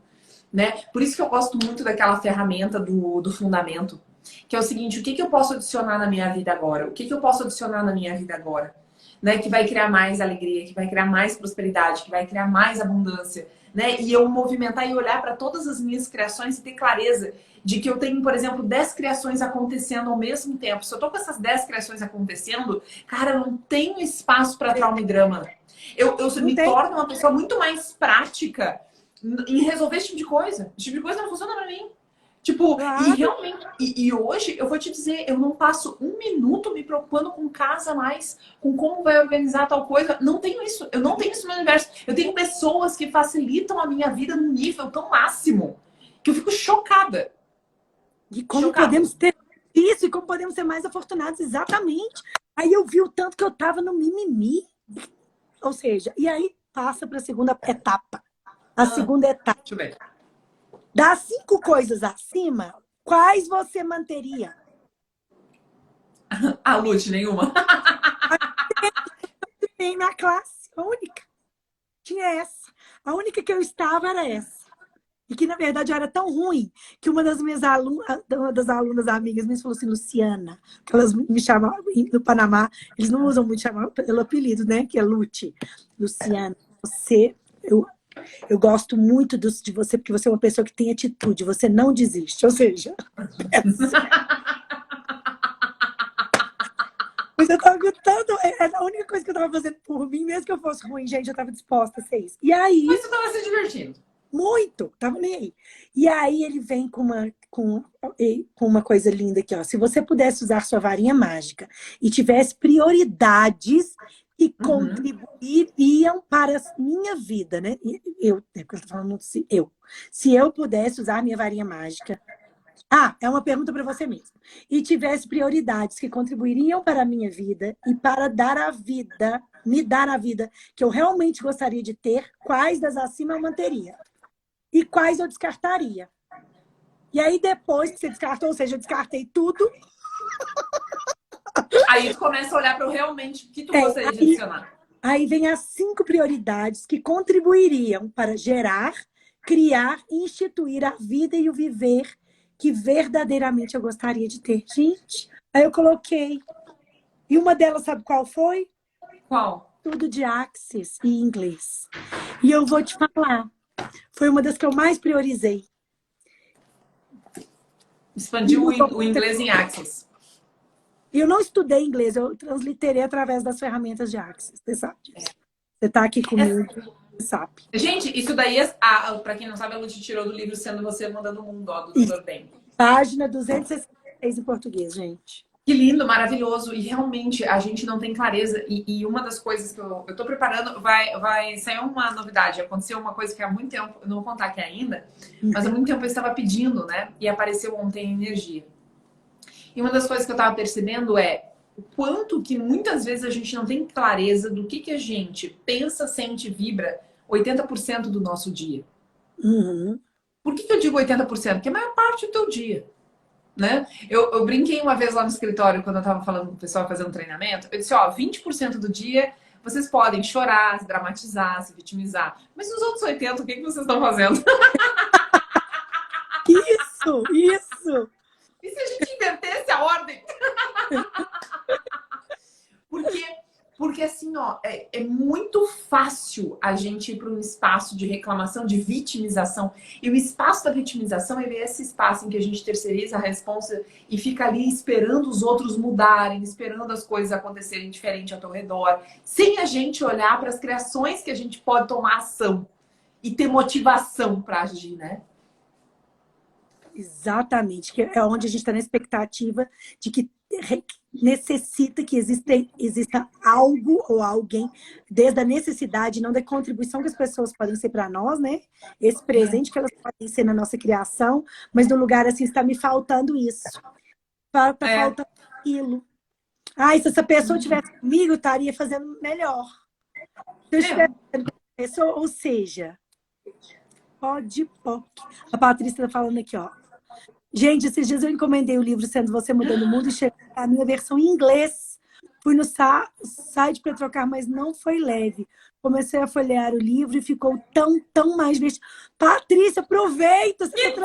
né? Por isso que eu gosto muito daquela ferramenta do fundamento, que é o seguinte: o que eu posso adicionar na minha vida agora? O que eu posso adicionar na minha vida agora? Né? Que vai criar mais alegria, que vai criar mais prosperidade, que vai criar mais abundância, né? E eu movimentar e olhar para todas as minhas criações e ter clareza de que eu tenho, por exemplo, 10 criações acontecendo ao mesmo tempo. Se eu tô com essas 10 criações acontecendo, cara, eu não tenho espaço para trauma e drama. Eu
não
me
tem.
torno uma pessoa muito mais prática em resolver esse tipo de coisa. Esse tipo de coisa não funciona pra mim. Tipo, e
Claro.
realmente, e hoje eu vou te dizer, eu não passo um minuto me preocupando com casa mais, com como vai organizar tal coisa. Não tenho isso, eu não tenho isso no meu universo. Eu tenho pessoas que facilitam a minha vida num nível tão máximo que eu fico chocada.
E como
Chocada.
podemos ter isso e como podemos ser mais afortunados, exatamente. Aí eu vi o tanto que eu tava no mimimi. Ou seja, e aí passa para a segunda etapa. A
Ah,
segunda etapa.
deixa eu ver.
Das 5 coisas acima, quais você manteria?
Ah, Lute, nenhuma.
Tem na classe, a única. Tinha essa. A única que eu estava era essa. E que, na verdade, eu era tão ruim que uma das alunas amigas minhas falou assim, Luciana, que elas me chamavam no Panamá, eles não usam muito chamar pelo apelido, né? Que é Lute. Luciana, eu gosto muito de você, porque você é uma pessoa que tem atitude, você não desiste. Ou seja, mas eu tava gostando, era a única coisa que eu tava fazendo por mim, mesmo que eu fosse ruim, gente, eu tava disposta a ser isso. E
Mas
aí,
tu tava se divertindo.
muito, tava nem aí. E aí ele vem com uma coisa linda aqui, ó. Se você pudesse usar sua varinha mágica e tivesse prioridades que
Uhum.
contribuiriam para a minha vida, né? Porque eu tô falando se eu. Se eu pudesse usar minha varinha mágica. Ah, é uma pergunta para você mesmo. E tivesse prioridades que contribuiriam para a minha vida e para dar a vida, me dar a vida que eu realmente gostaria de ter, quais das acima eu manteria? E quais eu descartaria? E aí, depois que você descartou, ou seja, eu descartei tudo,
Aí tu começa a olhar para realmente o que tu
é,
gostaria de
aí,
adicionar.
aí vem as 5 prioridades que contribuiriam para gerar, criar e instituir a vida e o viver que verdadeiramente eu gostaria de ter. Gente, aí eu coloquei. E uma delas, sabe qual foi?
Qual?
Tudo de Axis e inglês. E eu vou te falar, foi uma das que eu mais priorizei. E
Expandiu
mudou
o
muita
inglês em
coisa.
Access.
Eu não estudei inglês, eu transliterei através das ferramentas de Axis. Você sabe disso. Você está aqui comigo, você sabe.
Gente, isso daí, para quem não sabe, a Lute tirou do livro Sendo Você Mandando o Mundo, ó, do
E
Dr. Ben.
página 266 em português, gente.
Que lindo, maravilhoso. E realmente a gente não tem clareza. E uma das coisas que eu tô preparando, vai sair uma novidade. Aconteceu uma coisa que há muito tempo, eu não vou contar aqui ainda, mas há muito tempo eu estava pedindo, né? E apareceu ontem energia. E uma das coisas que eu estava percebendo é o quanto que muitas vezes a gente não tem clareza do que a gente pensa, sente, vibra 80% do nosso dia.
Uhum.
Por que eu digo 80%? Porque é a maior parte do teu dia. Né? Eu brinquei uma vez lá no escritório, quando eu estava falando com o pessoal fazendo treinamento, eu disse, ó, 20% do dia vocês podem chorar, se dramatizar, se vitimizar. Mas nos outros 80, o que vocês estão fazendo?
Isso, isso.
E se a gente invertesse a ordem? Porque Porque assim, ó, é muito fácil a gente ir para um espaço de reclamação, de vitimização. E o espaço da vitimização, ele é esse espaço em que a gente terceiriza a responsa e fica ali esperando os outros mudarem, esperando as coisas acontecerem diferente ao teu redor, sem a gente olhar para as criações que a gente pode tomar ação e ter motivação para agir, né?
Exatamente, que é onde a gente está na expectativa de que necessita que exista algo ou alguém, desde a necessidade, não da contribuição que as pessoas podem ser para nós, né? Esse presente que elas podem ser na nossa criação, mas no lugar assim, está me faltando isso. Está faltando aquilo. Ah, e se essa pessoa estivesse comigo, eu estaria fazendo melhor. Se eu estivesse fazendo com essa pessoa, ou seja, pode. A Patrícia está falando aqui, ó. Gente, esses dias eu encomendei o livro Sendo Você Mudando o Mundo e chegou a minha versão em inglês. Fui no site para trocar, mas não foi leve. Comecei a folhear o livro e ficou tão mais vestido. Patrícia, aproveita! Você tá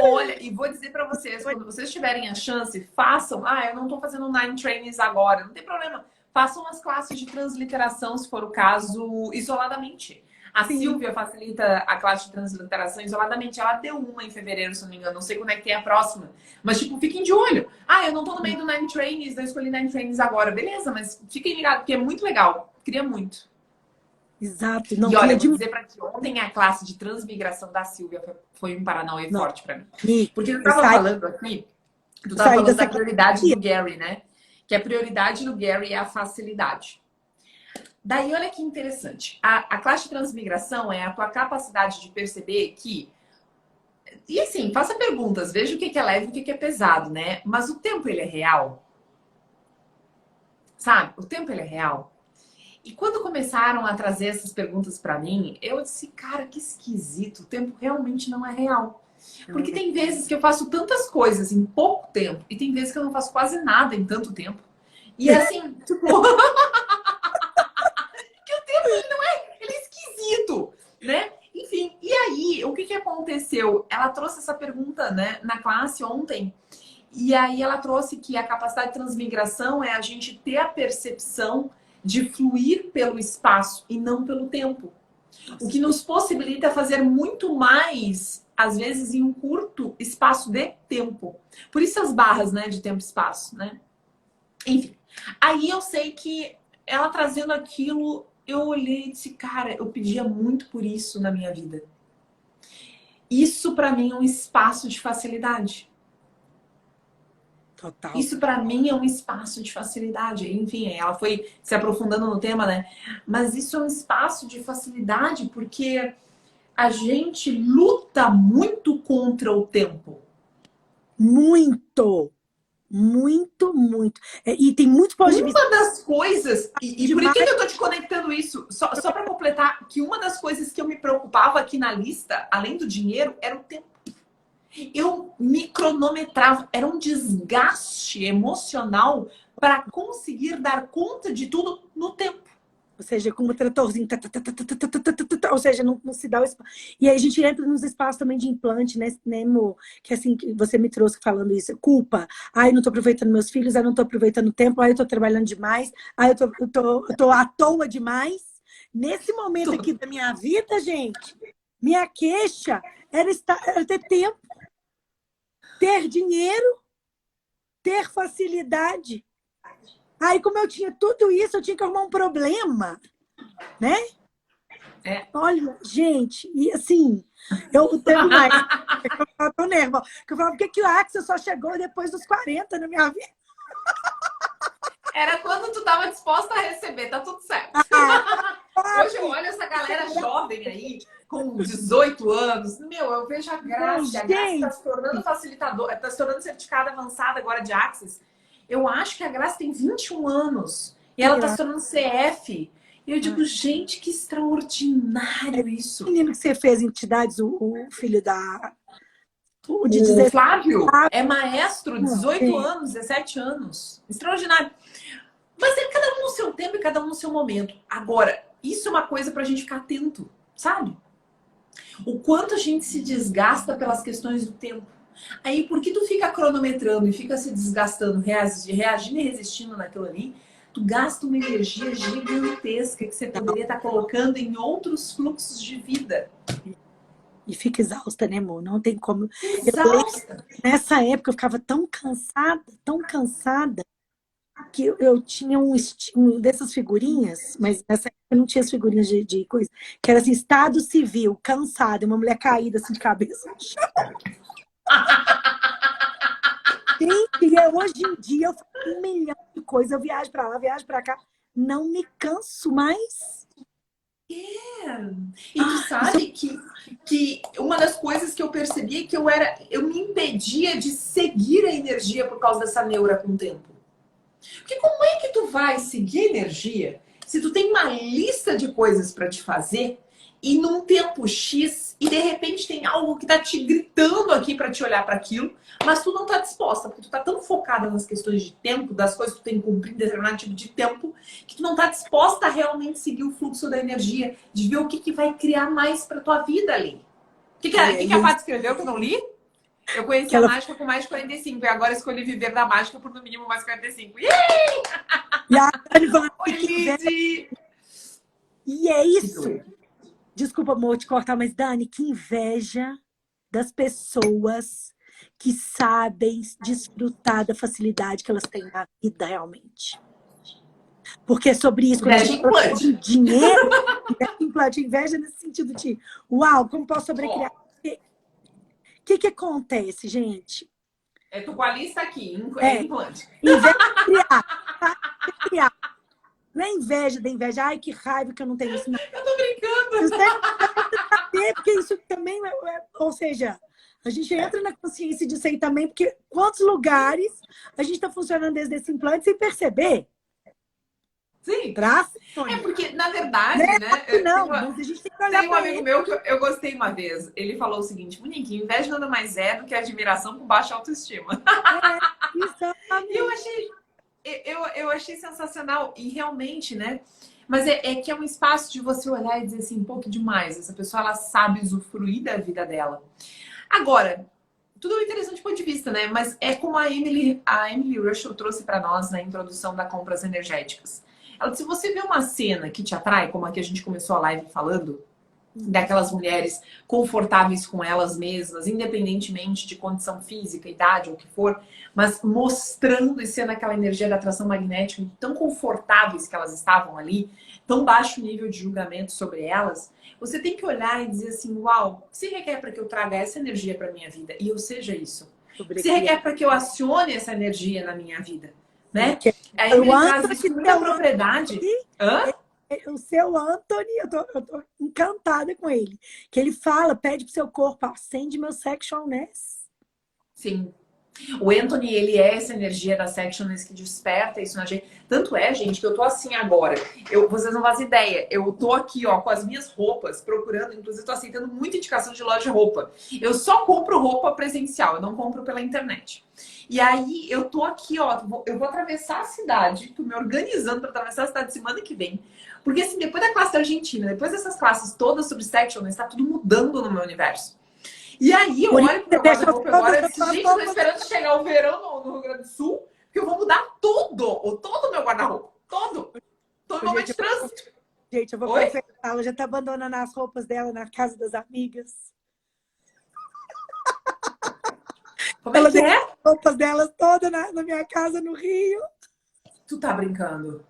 Olha, e vou dizer para vocês, quando vocês tiverem a chance, façam. Ah, eu não estou fazendo 9 trainings agora, não tem problema. Façam as classes de transliteração, se for o caso, isoladamente. A Silvia facilita a classe de transliteração isoladamente. Ela deu uma em fevereiro, se não me engano. Não sei quando é que tem a próxima. Mas, tipo, fiquem de olho. Ah, eu não tô no meio do 9 trainings, não escolhi 9 trainings agora. Beleza, mas fiquem ligados, porque é muito legal. Queria muito.
Exato. Não,
e olha, eu vou dizer pra ti, ontem a classe de transmigração da Silvia foi um Paranauê forte pra mim. Porque eu tava falando aqui, tu tava falando da prioridade do Gary, né? Que a prioridade do Gary é a facilidade. Daí, olha que interessante. A classe de transmigração é a tua capacidade de perceber que... E assim, faça perguntas. Veja o que é leve e o que é pesado, né? Mas o tempo, ele é real? Sabe? O tempo, ele é real? E quando começaram a trazer essas perguntas pra mim, eu disse, cara, que esquisito. O tempo realmente não é real. Porque tem vezes que eu faço tantas coisas em pouco tempo. E tem vezes que eu não faço quase nada em tanto tempo. E assim, tipo... Ele é esquisito, né? Enfim, e aí, o que aconteceu? Ela trouxe essa pergunta, né, na classe ontem, e aí ela trouxe que a capacidade de transmigração é a gente ter a percepção de fluir pelo espaço e não pelo tempo. O que nos possibilita fazer muito mais, às vezes, em um curto espaço de tempo. Por isso as barras, né, de tempo e espaço, né? Enfim, aí eu sei que ela trazendo aquilo... Eu olhei e disse, cara, eu pedia muito por isso na minha vida. Isso pra mim é um espaço de facilidade.
Total.
Isso pra mim é um espaço de facilidade. Enfim, ela foi se aprofundando no tema, né? Mas isso é um espaço de facilidade porque a gente luta muito contra o tempo.
Muito! Muito. E tem muito ponto de vista.
Uma das coisas, e por que eu tô te conectando isso? Só para completar, que uma das coisas que eu me preocupava aqui na lista, além do dinheiro, era o tempo. Eu me cronometrava, era um desgaste emocional para conseguir dar conta de tudo no tempo.
Ou seja, como o tratorzinho, ou seja, não se dá o espaço. E aí a gente entra nos espaços também de implante, né, Nemo? Que assim, que você me trouxe falando isso, culpa. Ai, não tô aproveitando meus filhos, ai, não tô aproveitando o tempo, ai, eu tô trabalhando demais, ai, eu tô à toa demais. Nesse momento aqui da minha vida, gente, minha queixa era ter tempo, ter dinheiro, ter facilidade. Aí, como eu tinha tudo isso, eu tinha que arrumar um problema, né? Olha, gente, e assim, eu teve mais. Eu tô nervosa. Eu falava, por que o Axel só chegou depois dos 40 na minha vida?
Era quando tu tava disposta a receber, tá tudo certo. Hoje eu olho essa galera jovem aí, com 18 anos. Meu, eu vejo a Graça. A Graça tá se tornando facilitadora, tá se tornando certificada avançada agora de Access. Eu acho que a Graça tem 21 anos. E ela tá se tornando CF. E eu digo, gente, que extraordinário isso.
O menino que você fez entidades, o filho da...
O Flávio é maestro, 18 anos, 17 anos. Extraordinário. Mas é cada um no seu tempo e cada um no seu momento. Agora, isso é uma coisa pra gente ficar atento, sabe? O quanto a gente se desgasta pelas questões do tempo. Aí, por que tu fica cronometrando e fica se desgastando, reagindo e resistindo naquilo ali? Tu gasta uma energia gigantesca que você poderia estar colocando em outros fluxos de vida.
E fica exausta, né, amor? Não tem como. Eu lembro,
Exausta.
nessa época eu ficava tão cansada, que eu tinha um dessas figurinhas, mas nessa época não tinha as figurinhas de coisa, que era assim, estado civil, cansada, uma mulher caída assim de cabeça no chão. Gente, hoje em dia eu faço 1 milhão de coisas, eu viajo pra lá, viajo pra cá, não me canso mais.
E tu sabe que uma das coisas que eu percebi é que eu me impedia de seguir a energia por causa dessa neura com o tempo. Porque como é que tu vai seguir energia se tu tem uma lista de coisas para te fazer e num tempo X e de repente tem algo que tá te gritando aqui para te olhar para aquilo, mas tu não tá disposta, porque tu tá tão focada nas questões de tempo, das coisas que tu tem que cumprir em determinado tipo de tempo, que tu não tá disposta a realmente seguir o fluxo da energia, de ver o que vai criar mais para tua vida ali. O que a Paty escreveu que eu não li? Eu conheci a mágica com mais de 45 e agora escolhi viver da mágica por no mínimo mais 45.
E a Dani falando e é isso. Desculpa, amor, te cortar, mas Dani, que inveja das pessoas que sabem desfrutar da facilidade que elas têm na vida realmente. Porque é sobre isso, quando a gente fala de dinheiro, inveja nesse sentido de uau, como posso sobrecriar? O que acontece, gente?
Tu com a lista aqui, implante.
Inveja de criar. Não é inveja da inveja. Ai, que raiva que eu não tenho isso. Não.
Eu tô brincando.
Você saber, porque isso também ou seja, a gente entra na consciência disso aí também, porque quantos lugares a gente está funcionando desde esse implante sem perceber?
Sim.
É
porque, na verdade,
mas a gente tem que olhar
tem um amigo meu que eu gostei uma vez. Ele falou o seguinte: Monique, inveja nada mais é do que admiração com baixa autoestima. Eu achei sensacional. E realmente, né? Mas é que é um espaço de você olhar e dizer assim, pô, que demais. Essa pessoa, ela sabe usufruir da vida dela. Agora, tudo é interessante do ponto de vista, né? Mas é como a Emily Russell trouxe para nós na introdução da Compras Energéticas. Ela disse, se você vê uma cena que te atrai, como a que a gente começou a live falando, daquelas mulheres confortáveis com elas mesmas, independentemente de condição física, idade ou o que for, mas mostrando e sendo aquela energia da atração magnética, tão confortáveis que elas estavam ali, tão baixo nível de julgamento sobre elas, você tem que olhar e dizer assim, uau, o que se requer para que eu traga essa energia para minha vida e eu seja isso? O que se requer para que eu acione essa energia na minha vida? Né? Aí ele traz isso com muita propriedade.
O seu Anthony, eu tô encantada com ele. Que ele fala, pede pro seu corpo, acende meu sexualness.
Sim. O Anthony, ele é essa energia da sexualness que desperta isso na gente. Tanto é, gente, que eu tô assim agora. Vocês não fazem ideia. Eu tô aqui, ó, com as minhas roupas, procurando. Inclusive, tô aceitando muita indicação de loja de roupa. Eu só compro roupa presencial, eu não compro pela internet. E aí, eu tô aqui, ó, eu vou atravessar a cidade, tô me organizando para atravessar a cidade semana que vem. Porque, assim, depois da classe da Argentina, depois dessas classes todas sobre sexualness, tá tudo mudando no meu universo. E aí, eu olho pro meu guarda-roupa agora e disse, gente, eu tô esperando chegar o verão no Rio Grande do Sul, porque eu vou mudar todo o meu guarda-roupa. Todo. Tô em momento de trânsito.
Gente, eu vou confessar, ela já tá abandonando as roupas dela na casa das amigas.
Como é que é?
As roupas delas todas na minha casa no Rio.
Tu tá brincando?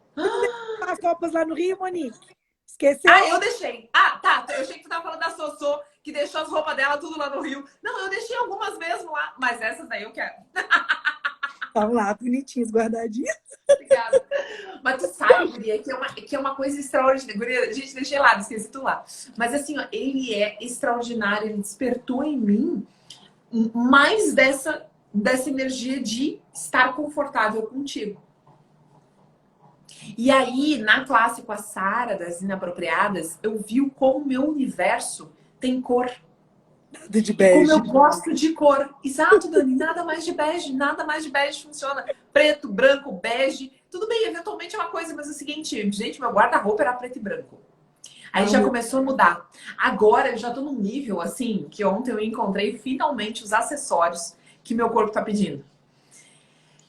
As roupas lá no Rio, Monique. Esqueceu?
Ah, eu deixei. Ah, tá. Eu achei que tu tava falando da Sossô, que deixou as roupas dela tudo lá no Rio. Não, eu deixei algumas mesmo lá, mas essas daí eu quero.
Estão lá, bonitinhas, guardadinhas.
Obrigada. Mas tu sabe, Guria, que é uma coisa extraordinária. Guria, gente, deixei lá, esqueci tu lá. Mas assim, ó, ele é extraordinário, ele despertou em mim mais dessa energia de estar confortável contigo. E aí, na classe com a Sara, das Inapropriadas, eu vi como o meu universo tem cor.
Nada de bege.
Como eu gosto de cor. Exato, Dani, nada mais de bege funciona. Preto, branco, bege. Tudo bem, eventualmente é uma coisa, mas é o seguinte, gente, meu guarda-roupa era preto e branco. Aí já começou a mudar. Agora eu já tô num nível, assim, que ontem eu encontrei finalmente os acessórios que meu corpo tá pedindo.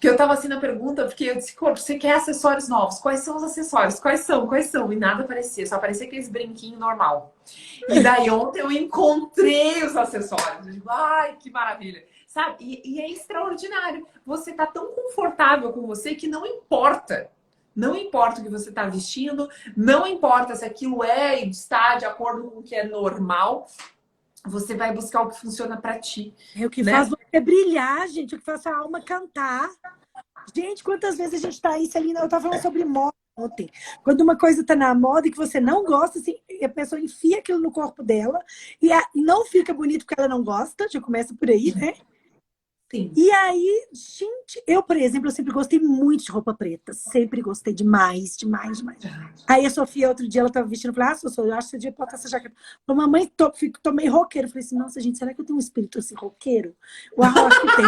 Que eu tava assim na pergunta, porque eu disse, corpo, você quer acessórios novos? Quais são os acessórios? Quais são? Quais são? E nada aparecia, só aparecia aqueles brinquinhos normal. E daí ontem eu encontrei os acessórios. Eu digo, ai, que maravilha. Sabe? E é extraordinário. Você tá tão confortável com você que não importa. Não importa o que você está vestindo, não importa se aquilo está de acordo com o que é normal, você vai buscar o que funciona para ti.
É o que
né?
faz você brilhar, gente, o que faz sua alma cantar. Gente, quantas vezes a gente tá aí, Celina, eu tava falando sobre moda ontem. Quando uma coisa tá na moda e que você não gosta, assim, a pessoa enfia aquilo no corpo dela e não fica bonito porque ela não gosta, já começa por aí, né?
Sim.
E aí, gente, eu, por exemplo, eu sempre gostei muito de roupa preta. Sempre gostei demais, demais, demais. Aí a Sofia, outro dia, ela tava vestindo, eu falei, Sofia, eu acho que você devia botar essa jaqueta. Falei, mamãe, tô meio roqueiro. Eu falei assim, nossa, gente, será que eu tenho um espírito assim, roqueiro? Uau, acho que tem.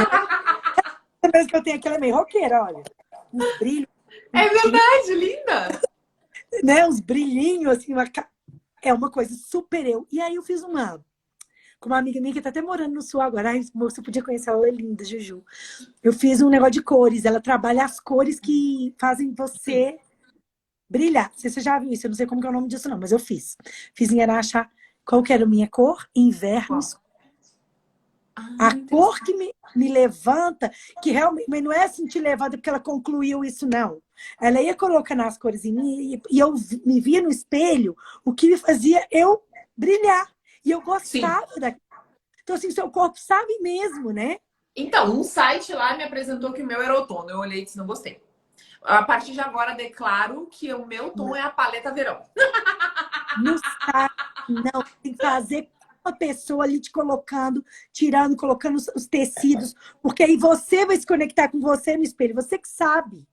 Parece que eu tenho aquela meio roqueira, olha. Uns brilhos.
É verdade, linda!
Né, uns brilhinhos, assim, é uma coisa super eu. E aí eu fiz com uma amiga minha que tá até morando no sul agora. Ai, você podia conhecer ela, ela é linda, Juju. Eu fiz um negócio de cores. Ela trabalha as cores que fazem você brilhar. Não sei se você já viu isso, eu não sei como que é o nome disso, não, mas eu fiz. Fiz em Araxá. Qual que era a minha cor? Inverno escuro. A cor que me levanta, que realmente, mas não é assim te levanta porque ela concluiu isso, não. Ela ia colocando as cores em mim e eu me via no espelho, o que me fazia eu brilhar. E eu gostava daquilo. Então, assim, seu corpo sabe mesmo, né?
Então, um site lá me apresentou que o meu era outono. Eu olhei e disse, não gostei. A partir de agora, declaro que o meu tom é a paleta verão.
Não sabe, não. Tem que fazer uma pessoa ali te colocando, tirando, colocando os tecidos, porque aí você vai se conectar com você no espelho. Você que sabe.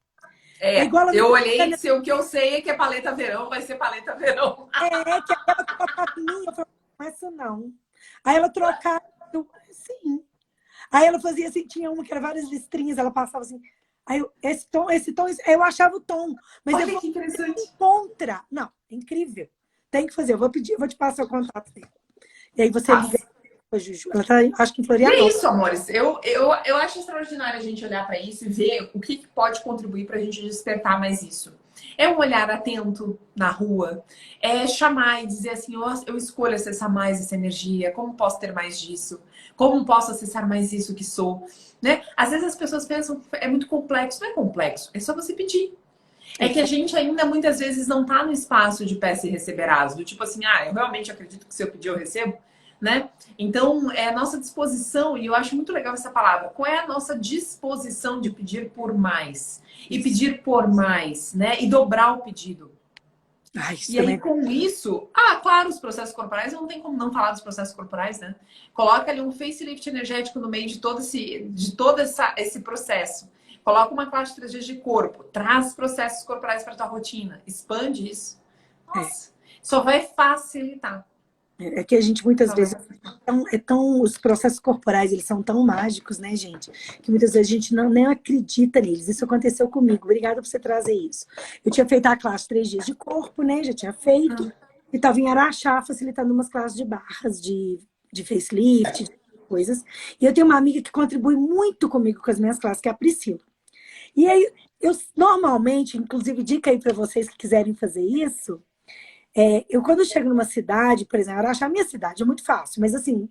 Igual eu olhei e disse, o que eu sei é que é paleta verão, vai ser paleta verão.
Que ela trocava em mim, eu falei, não, essa não. Aí ela trocava, sim. Aí ela fazia assim, tinha uma que era várias listrinhas, ela passava assim. Aí esse tom, eu achava o tom. Mas
olha
eu
que interessante.
Contra. Não, é incrível. Tem que fazer, eu vou te passar o contato dele. E aí você liga pra Juju. Ela tá, acho que em
E é
Florianópolis.
isso, amores. Eu acho extraordinário a gente olhar para isso e ver o que pode contribuir para a gente despertar mais isso. É um olhar atento na rua, é chamar e dizer assim, eu escolho acessar mais essa energia, como posso ter mais disso? Como posso acessar mais isso que sou? Né? Às vezes as pessoas pensam que é muito complexo. Não é complexo, é só você pedir. É que a gente ainda muitas vezes não está no espaço de peça e receberás, do tipo assim, eu realmente acredito que se eu pedir eu recebo, né? Então, é a nossa disposição, e eu acho muito legal essa palavra, qual é a nossa disposição de pedir por mais? E pedir por mais, né? E dobrar o pedido. E aí, com isso, claro, os processos corporais, não tem como não falar dos processos corporais, né? Coloca ali um facelift energético no meio de todo esse processo. Coloca uma classe de 3 dias de corpo, traz processos corporais para tua rotina, expande isso. Nossa, só vai facilitar.
É que a gente muitas vezes os processos corporais, eles são tão mágicos, né, gente? Que muitas vezes a gente nem acredita neles. Isso aconteceu comigo. Obrigada por você trazer isso. Eu tinha feito a classe 3 dias de corpo, né? Já tinha feito. E estava em Araxá facilitando umas classes de barras, de facelift, de coisas. E eu tenho uma amiga que contribui muito comigo com as minhas classes, que é a Priscila. E aí, eu normalmente, inclusive, dica aí para vocês que quiserem fazer isso, eu quando chego numa cidade, por exemplo, Araxá, a minha cidade é muito fácil, mas assim,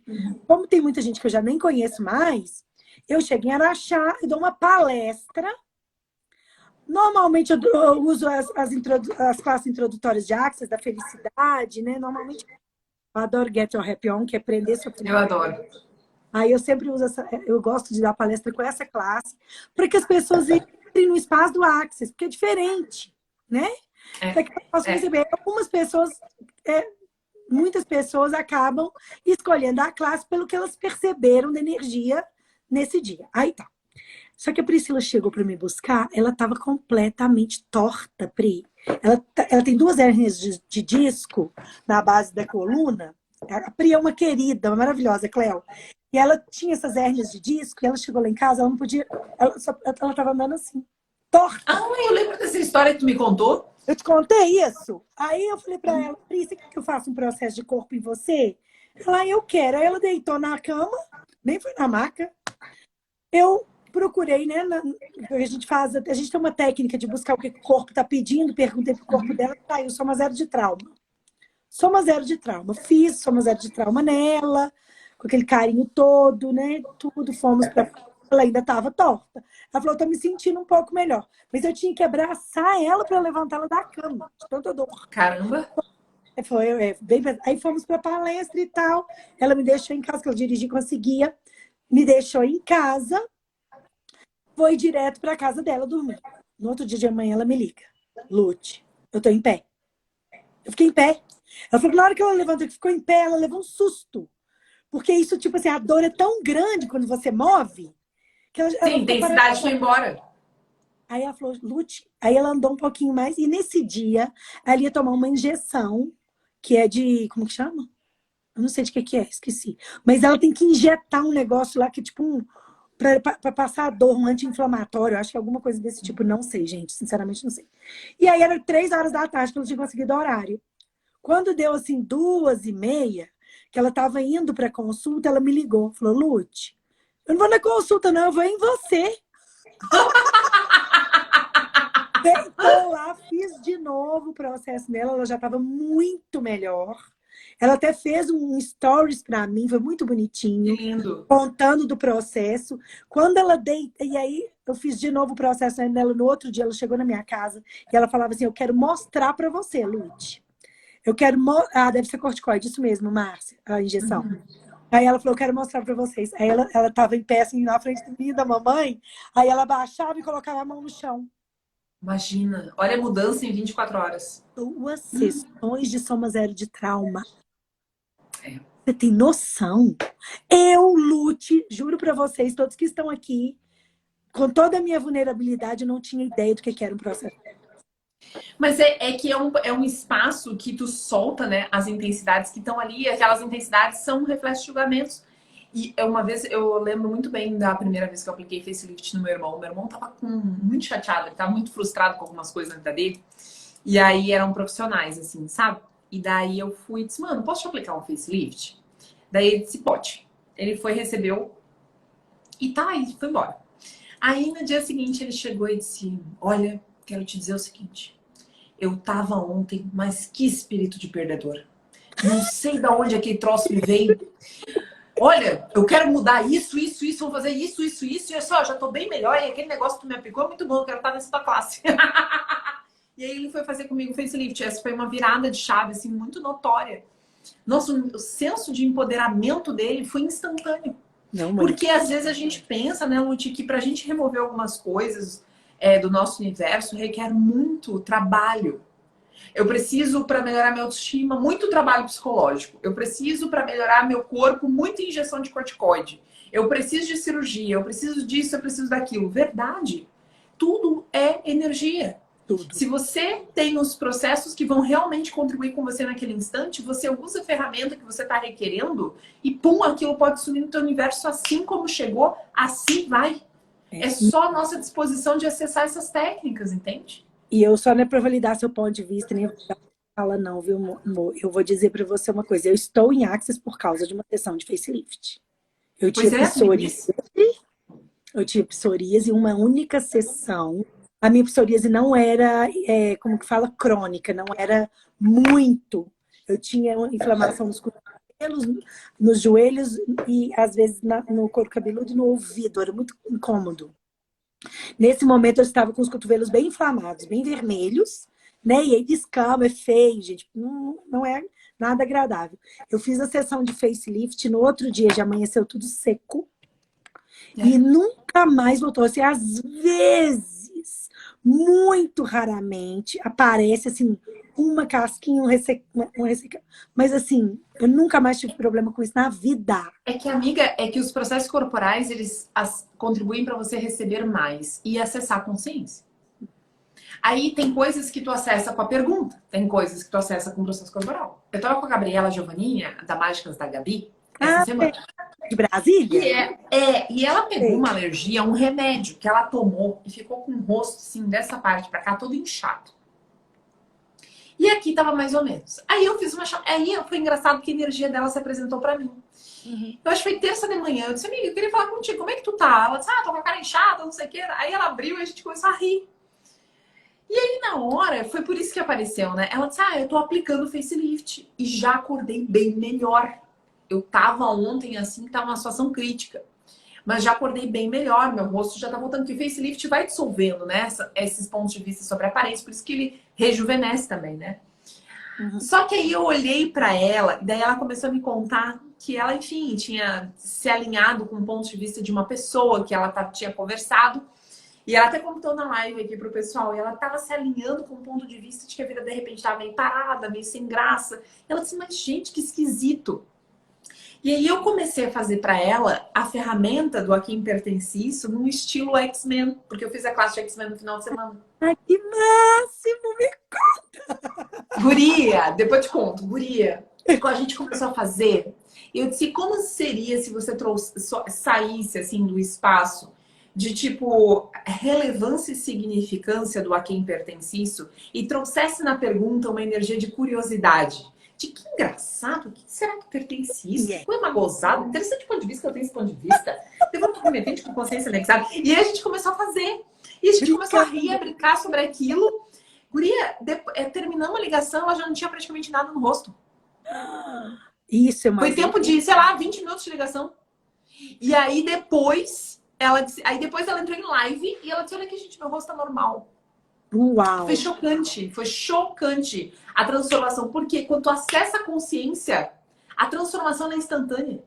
como tem muita gente que eu já nem conheço mais, eu chego em Araxá e dou uma palestra. Normalmente eu uso as classes introdutórias de Access, da felicidade, né? Normalmente eu adoro Get Your Happy On, que é aprender sua felicidade.
Eu adoro.
Aí eu sempre uso eu gosto de dar palestra com essa classe, para que as pessoas entrem no espaço do Access, porque é diferente, né? Para que eu possa receber. Muitas pessoas acabam escolhendo a classe pelo que elas perceberam da energia nesse dia. Aí tá. Só que a Priscila chegou para me buscar, ela estava completamente torta, Pri. Ela tem 2 hérnias de disco na base da coluna. A Pri é uma querida, uma maravilhosa, Cleo. E ela tinha essas hérnias de disco, e ela chegou lá em casa, ela não podia. Ela estava andando assim, torta.
Eu lembro dessa história que tu me contou.
Eu te contei isso? Aí eu falei pra ela, Pri, você quer que eu faça um processo de corpo em você? Ela, eu quero. Aí ela deitou na cama, nem foi na maca. Eu procurei, né? A gente tem uma técnica de buscar o que o corpo está pedindo, perguntei pro corpo dela, tá, eu sou uma zero de trauma. Soma zero de trauma. Fiz soma zero de trauma nela, com aquele carinho todo, né? Tudo, fomos pra. Ela ainda estava torta. Ela falou, tô me sentindo um pouco melhor. Mas eu tinha que abraçar ela para levantá-la da cama, de tanta dor.
Caramba!
Foi, Aí fomos para palestra e tal. Ela me deixou em casa, que eu dirigi, conseguia. Me deixou em casa, foi direto para casa dela dormir. No outro dia de manhã ela me liga. Lute, eu tô em pé. Eu fiquei em pé. Ela falou que na hora que ela levantou, que ficou em pé, ela levou um susto. Porque isso, tipo assim, a dor é tão grande quando você move, que
Sim,
ela
a
ficou
intensidade foi
paralisada.
embora.
Aí ela falou, Lute. Aí ela andou um pouquinho mais, e nesse dia, ela ia tomar uma injeção, que é de. Como que chama? Eu não sei de que é, esqueci. Mas ela tem que injetar um negócio lá que é tipo um. Para passar a dor, um anti-inflamatório, acho que é alguma coisa desse tipo, não sei, gente, sinceramente não sei. E aí era 3 horas da tarde que ela tinha conseguido horário. Quando deu assim 2h30, que ela estava indo para consulta, ela me ligou, falou, Lute, eu não vou na consulta não, eu vou em você. Deitou lá, fiz de novo o processo dela, ela já estava muito melhor. Ela até fez um stories para mim, foi muito
Que
bonitinho,
lindo.
contando do processo. Quando ela deita, e aí eu fiz de novo o processo dela no outro dia, ela chegou na minha casa e ela falava assim: eu quero mostrar para você, Lute. Eu quero. Deve ser corticoide, isso mesmo, Márcia, a injeção. Aí ela falou: eu quero mostrar para vocês. Aí ela tava em pé, assim, na frente de mim, da mamãe. Aí ela baixava e colocava a mão no chão.
Imagina. Olha a mudança em 24 horas.
2 sessões de soma zero de trauma.
É.
Você tem noção? Eu, Lute, juro para vocês, todos que estão aqui, com toda a minha vulnerabilidade, eu não tinha ideia do que era um processo.
Mas é que é um espaço que tu solta, né, as intensidades que estão ali, e aquelas intensidades são reflexos de julgamentos. E uma vez, eu lembro muito bem da primeira vez que eu apliquei facelift no meu irmão. Meu irmão tava muito chateado, ele tava muito frustrado com algumas coisas na vida dele. E aí eram profissionais, assim, sabe? E daí eu fui e disse, mano, posso te aplicar um facelift? Daí ele disse, pode. Ele foi, recebeu e tá, e foi embora. Aí no dia seguinte ele chegou e disse, olha, quero te dizer o seguinte, eu tava ontem, mas que espírito de perdedor. Não sei de onde aquele troço me veio. Olha, eu quero mudar isso, vou fazer isso, e eu só, já tô bem melhor, e aquele negócio que tu me aplicou é muito bom, eu quero estar nessa tua classe. E aí ele foi fazer comigo o facelift. Essa foi uma virada de chave, assim, muito notória. Nossa, o senso de empoderamento dele foi instantâneo.
Não, mãe.
Porque às vezes a gente pensa, né, Lute, que pra gente remover algumas coisas do nosso universo requer muito trabalho. Eu preciso, para melhorar minha autoestima, muito trabalho psicológico. Eu preciso, para melhorar meu corpo, muita injeção de corticoide. Eu preciso de cirurgia, eu preciso disso, eu preciso daquilo. Verdade. Tudo é energia.
Tudo.
Se você tem os processos que vão realmente contribuir com você naquele instante, você usa a ferramenta que você está requerendo e pum, aquilo pode sumir no teu universo assim como chegou, assim vai. É só a nossa disposição de acessar essas técnicas, entende?
E eu só não é para validar seu ponto de vista, nem fala não, viu, amor? Eu vou dizer para você uma coisa. Eu estou em Access por causa de uma sessão de facelift. Eu
Pois
tinha
é, tu me
psoríase.
disse.
Eu tinha psoríase, uma única sessão. A minha psoríase não era, como que fala, crônica, não era muito. Eu tinha uma inflamação nos cotovelos, nos joelhos e às vezes no couro cabeludo e no ouvido. Era muito incômodo. Nesse momento eu estava com os cotovelos bem inflamados, bem vermelhos, né? E aí descama, é feio, gente. Não é nada agradável. Eu fiz a sessão de facelift, no outro dia já amanheceu tudo seco. E nunca mais voltou. Assim, às vezes, muito raramente, aparece assim, uma casquinha, um resseca. Mas assim, eu nunca mais tive problema com isso na vida.
É que, amiga, é que os processos corporais, eles contribuem para você receber mais e acessar a consciência. Aí tem coisas que tu acessa com a pergunta, tem coisas que tu acessa com o processo corporal. Eu tava com a Gabriela Giovanninha, da Mágicas da Gabi, essa semana.
De Brasília?
E ela pegou uma alergia, um remédio que ela tomou e ficou com o rosto, assim, dessa parte pra cá, todo inchado. E aqui tava mais ou menos. Aí eu fiz uma chamada. Aí foi engraçado que a energia dela se apresentou pra mim. Eu acho que foi terça de manhã. Eu disse, amiga, eu queria falar contigo. Como é que tu tá? Ela disse, tô com a cara inchada, não sei o quê. Aí ela abriu e a gente começou a rir. E aí, na hora, foi por isso que apareceu, né? Ela disse, eu tô aplicando o facelift. E já acordei bem melhor. Eu tava ontem, assim, tava uma situação crítica. Mas já acordei bem melhor, meu rosto já tá voltando. Que o facelift vai dissolvendo, né? Esses pontos de vista sobre a aparência. Por isso que ele rejuvenesce também, né? Só que aí eu olhei pra ela, e daí ela começou a me contar que ela, enfim, tinha se alinhado com o ponto de vista de uma pessoa que ela tinha conversado. E ela até contou na live aqui pro pessoal, e ela tava se alinhando com o ponto de vista de que a vida de repente tava meio parada, meio sem graça. Ela disse, mas gente, que esquisito. E aí eu comecei a fazer pra ela a ferramenta do A Quem Pertence Isso num estilo X-Men, porque eu fiz a classe de X-Men no final de semana.
Ai, que máximo!
Guria, depois eu te conto, guria. Quando a gente começou a fazer, eu disse, como seria se você saísse assim do espaço de tipo relevância e significância do A Quem Pertence Isso e trouxesse na pergunta uma energia de curiosidade. De que engraçado, o que será que pertence isso? Foi uma gozada, interessante ponto de vista que eu tenho esse ponto de vista. Teve um competente com consciência anexada. E aí a gente começou a fazer. E a gente começou a rir, a brincar sobre aquilo. Guria, terminando a ligação, ela já não tinha praticamente nada no rosto.
Isso é uma
Foi tempo de, sei lá, 20 minutos de ligação. E aí depois, ela entrou em live e ela disse, olha aqui, gente, meu rosto tá normal.
Uau!
Foi chocante a transformação. Porque quando tu acessa a consciência, a transformação é instantânea.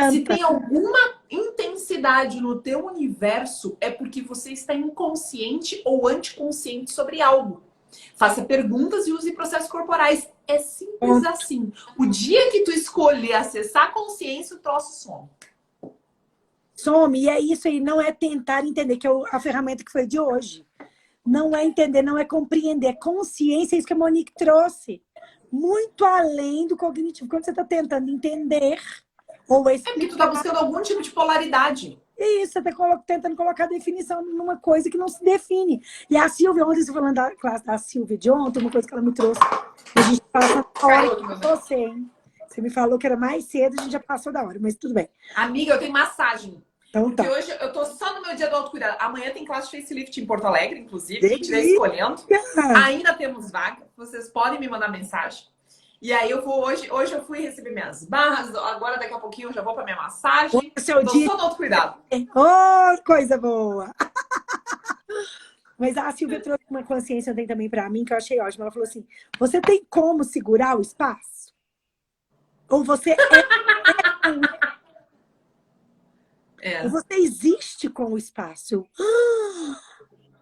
Se tem alguma intensidade no teu universo, é porque você está inconsciente ou anticonsciente sobre algo. Faça perguntas e use processos corporais. É simples assim. O dia que tu escolher acessar a consciência, o troço some.
Some, e é isso aí, não é tentar entender, que é a ferramenta que foi de hoje. Não é entender, não é compreender, é consciência, é isso que a Monique trouxe. Muito além do cognitivo. Quando você está tentando entender ou explicar...
É porque tu está buscando algum tipo de polaridade.
É isso, você está tentando colocar definição numa coisa que não se define. E a Silvia, ontem você falando da classe da Silvia de ontem, uma coisa que ela me trouxe, a gente passa a hora com você, hein? Você me falou que era mais cedo, a gente já passou da hora, mas tudo bem.
Amiga, eu tenho massagem.
Então tá.
Porque hoje eu tô só no meu dia do autocuidado. Amanhã tem classe de facelift em Porto Alegre, inclusive. A gente estiver escolhendo. Ainda temos vaga. Vocês podem me mandar mensagem. E aí eu vou hoje eu fui receber minhas barras. Agora daqui a pouquinho eu já vou pra minha massagem.
O seu
tô
dia...
só no autocuidado.
Oh, coisa boa! Mas a Silvia trouxe uma consciência ontem também pra mim, que eu achei ótimo. Ela falou assim, você tem como segurar o espaço? Ou você ou você existe com o espaço?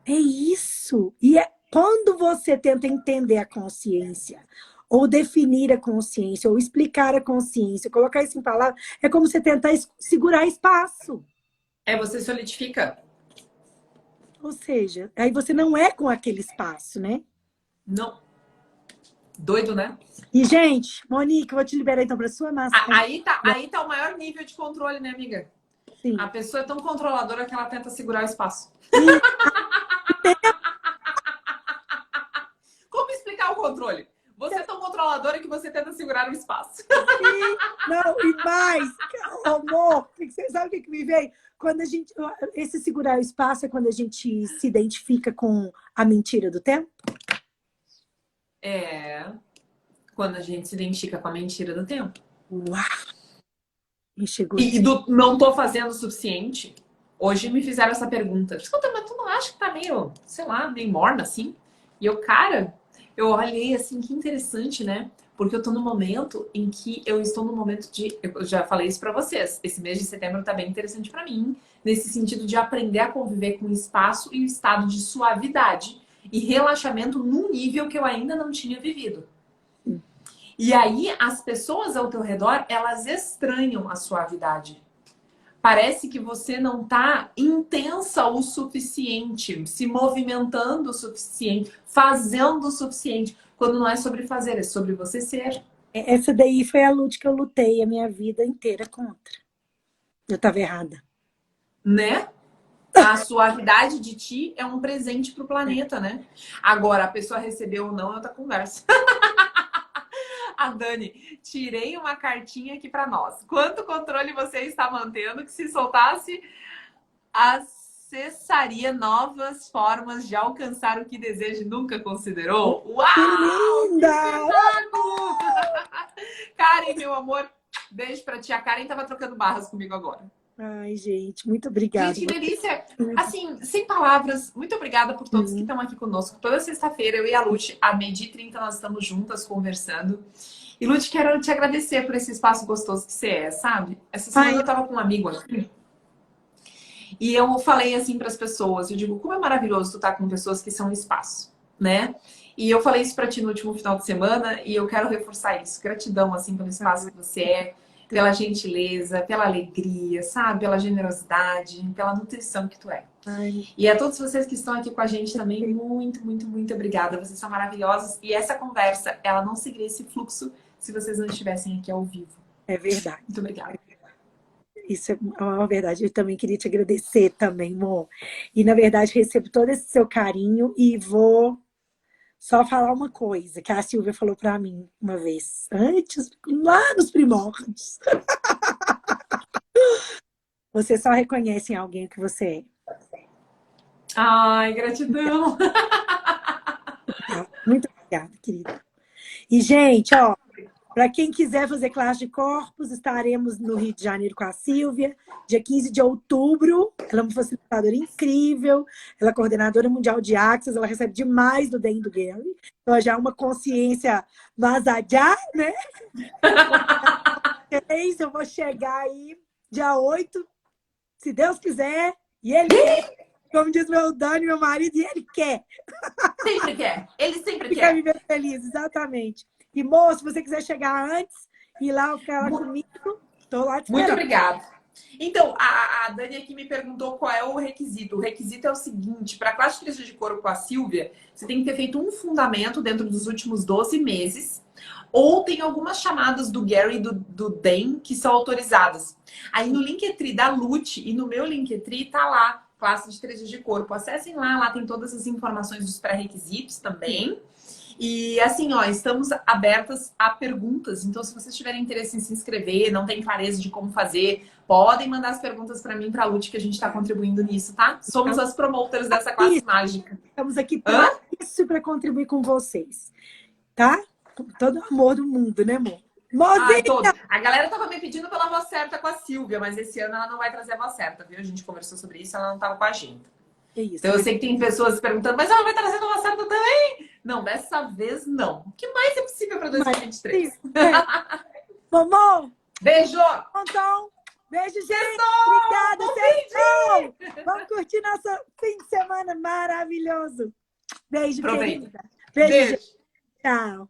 É isso! E quando você tenta entender a consciência, ou definir a consciência, ou explicar a consciência, colocar isso em palavras, é como você tentar segurar espaço.
Você solidifica.
Ou seja, aí você não é com aquele espaço, né?
Não. Doido, né?
E, gente, Monique, eu vou te liberar então para sua massagem.
Aí tá o maior nível de controle, né, amiga?
Sim.
A pessoa é tão controladora que ela tenta segurar o espaço. Como explicar o controle? Você é tão controladora que você tenta segurar o espaço.
Não, e mais, amor, você sabe o que me veio? Quando a gente... Esse segurar o espaço é quando a gente se identifica com a mentira do tempo?
Quando a gente se identifica com a mentira do tempo.
Uau! Me chegou
não tô fazendo o suficiente. Hoje me fizeram essa pergunta. Escuta, mas tu não acha que tá meio, sei lá, meio morna assim? E eu olhei assim, que interessante, né? Porque eu tô no momento em que eu estou no momento de... Eu já falei isso pra vocês. Esse mês de setembro tá bem interessante pra mim. Nesse sentido de aprender a conviver com o espaço e o estado de suavidade e relaxamento num nível que eu ainda não tinha vivido. E aí, as pessoas ao teu redor, elas estranham a suavidade. Parece que você não tá intensa o suficiente, se movimentando o suficiente, fazendo o suficiente. Quando não é sobre fazer, é sobre você ser.
Essa daí foi a luta que eu lutei a minha vida inteira contra. Eu tava errada.
Né? A suavidade de ti é um presente pro planeta, né? Agora, a pessoa recebeu ou não é outra conversa. A Dani, tirei uma cartinha aqui para nós. Quanto controle você está mantendo que se soltasse, acessaria novas formas de alcançar o que deseja e nunca considerou?
Que
Uau! Que
linda!
espetáculo! Karen, meu amor, beijo para ti. A Karen estava trocando barras comigo agora.
Ai, gente, muito obrigada.
Gente, que delícia! Assim, sem palavras, muito obrigada por todos que estão aqui conosco. Toda sexta-feira, eu e a Lute, a meio-dia e 30, nós estamos juntas conversando. E, Lute, quero te agradecer por esse espaço gostoso que você é, sabe? Essa semana eu tava com um amigo aqui e eu falei assim para as pessoas, eu digo, como é maravilhoso tu estar com pessoas que são espaço, né? E eu falei isso para ti no último final de semana e eu quero reforçar isso. Gratidão, assim, pelo espaço que você é, pela gentileza, pela alegria, sabe? Pela generosidade, pela nutrição que tu é.
Ai.
E a todos vocês que estão aqui com a gente também, muito, muito, muito obrigada. Vocês são maravilhosos. E essa conversa, ela não seguiria esse fluxo se vocês não estivessem aqui ao vivo.
É verdade.
Muito obrigada.
Isso é uma verdade. Eu também queria te agradecer também, amor. E, na verdade, recebo todo esse seu carinho e vou só falar uma coisa que a Silvia falou pra mim uma vez, antes, lá nos primórdios. Você só reconhece em alguém o que você é.
Ai, gratidão.
Muito obrigada, querida. E, gente, ó, para quem quiser fazer classe de corpos, estaremos no Rio de Janeiro com a Silvia, dia 15 de outubro. Ela é uma facilitadora incrível, ela é coordenadora mundial de Access, ela recebe demais do Dan e do Gary. Então, já é uma consciência vazadá, né? Eu vou chegar aí dia 8, se Deus quiser, e ele quer. Como diz meu Dani, meu marido, e ele quer.
Sempre quer. Ele sempre
Fica
quer.
vivendo feliz, exatamente. E, moço, se você quiser chegar antes, ir lá, ficar lá comigo, tô lá te esperando.
Muito obrigada. Então, a Dani aqui me perguntou qual é o requisito. O requisito é o seguinte, para a classe de trecho de couro com a Silvia, você tem que ter feito um fundamento dentro dos últimos 12 meses, ou tem algumas chamadas do Gary e do Dan que são autorizadas. Aí no Linktree da Lute e no meu Linktree tá lá, classe de trecho de corpo. Acessem lá, lá tem todas as informações dos pré-requisitos também. E assim, ó, estamos abertas a perguntas. Então, se vocês tiverem interesse em se inscrever, não tem clareza de como fazer, podem mandar as perguntas para mim, para a Lute, que a gente está contribuindo nisso, tá? Somos as promoters dessa classe mágica.
Estamos aqui para isso, para contribuir com vocês, tá? Com todo o amor do mundo, né, amor?
A galera tava me pedindo pela voz certa com a Silvia, mas esse ano ela não vai trazer a voz certa, viu? A gente conversou sobre isso, ela não tava com a agenda.
É isso,
então eu sei que tem pessoas perguntando, mas ela vai trazer a voz certa também? Não, dessa vez não. O que mais é possível para 2023?
Mamão!
Beijo!
Então, beijo, gente!
Sextou!
Obrigada, sextou! Vamos curtir nosso fim de semana maravilhoso. Beijo,
Aproveita.
querida. Beijo.
Beijo.
Tchau.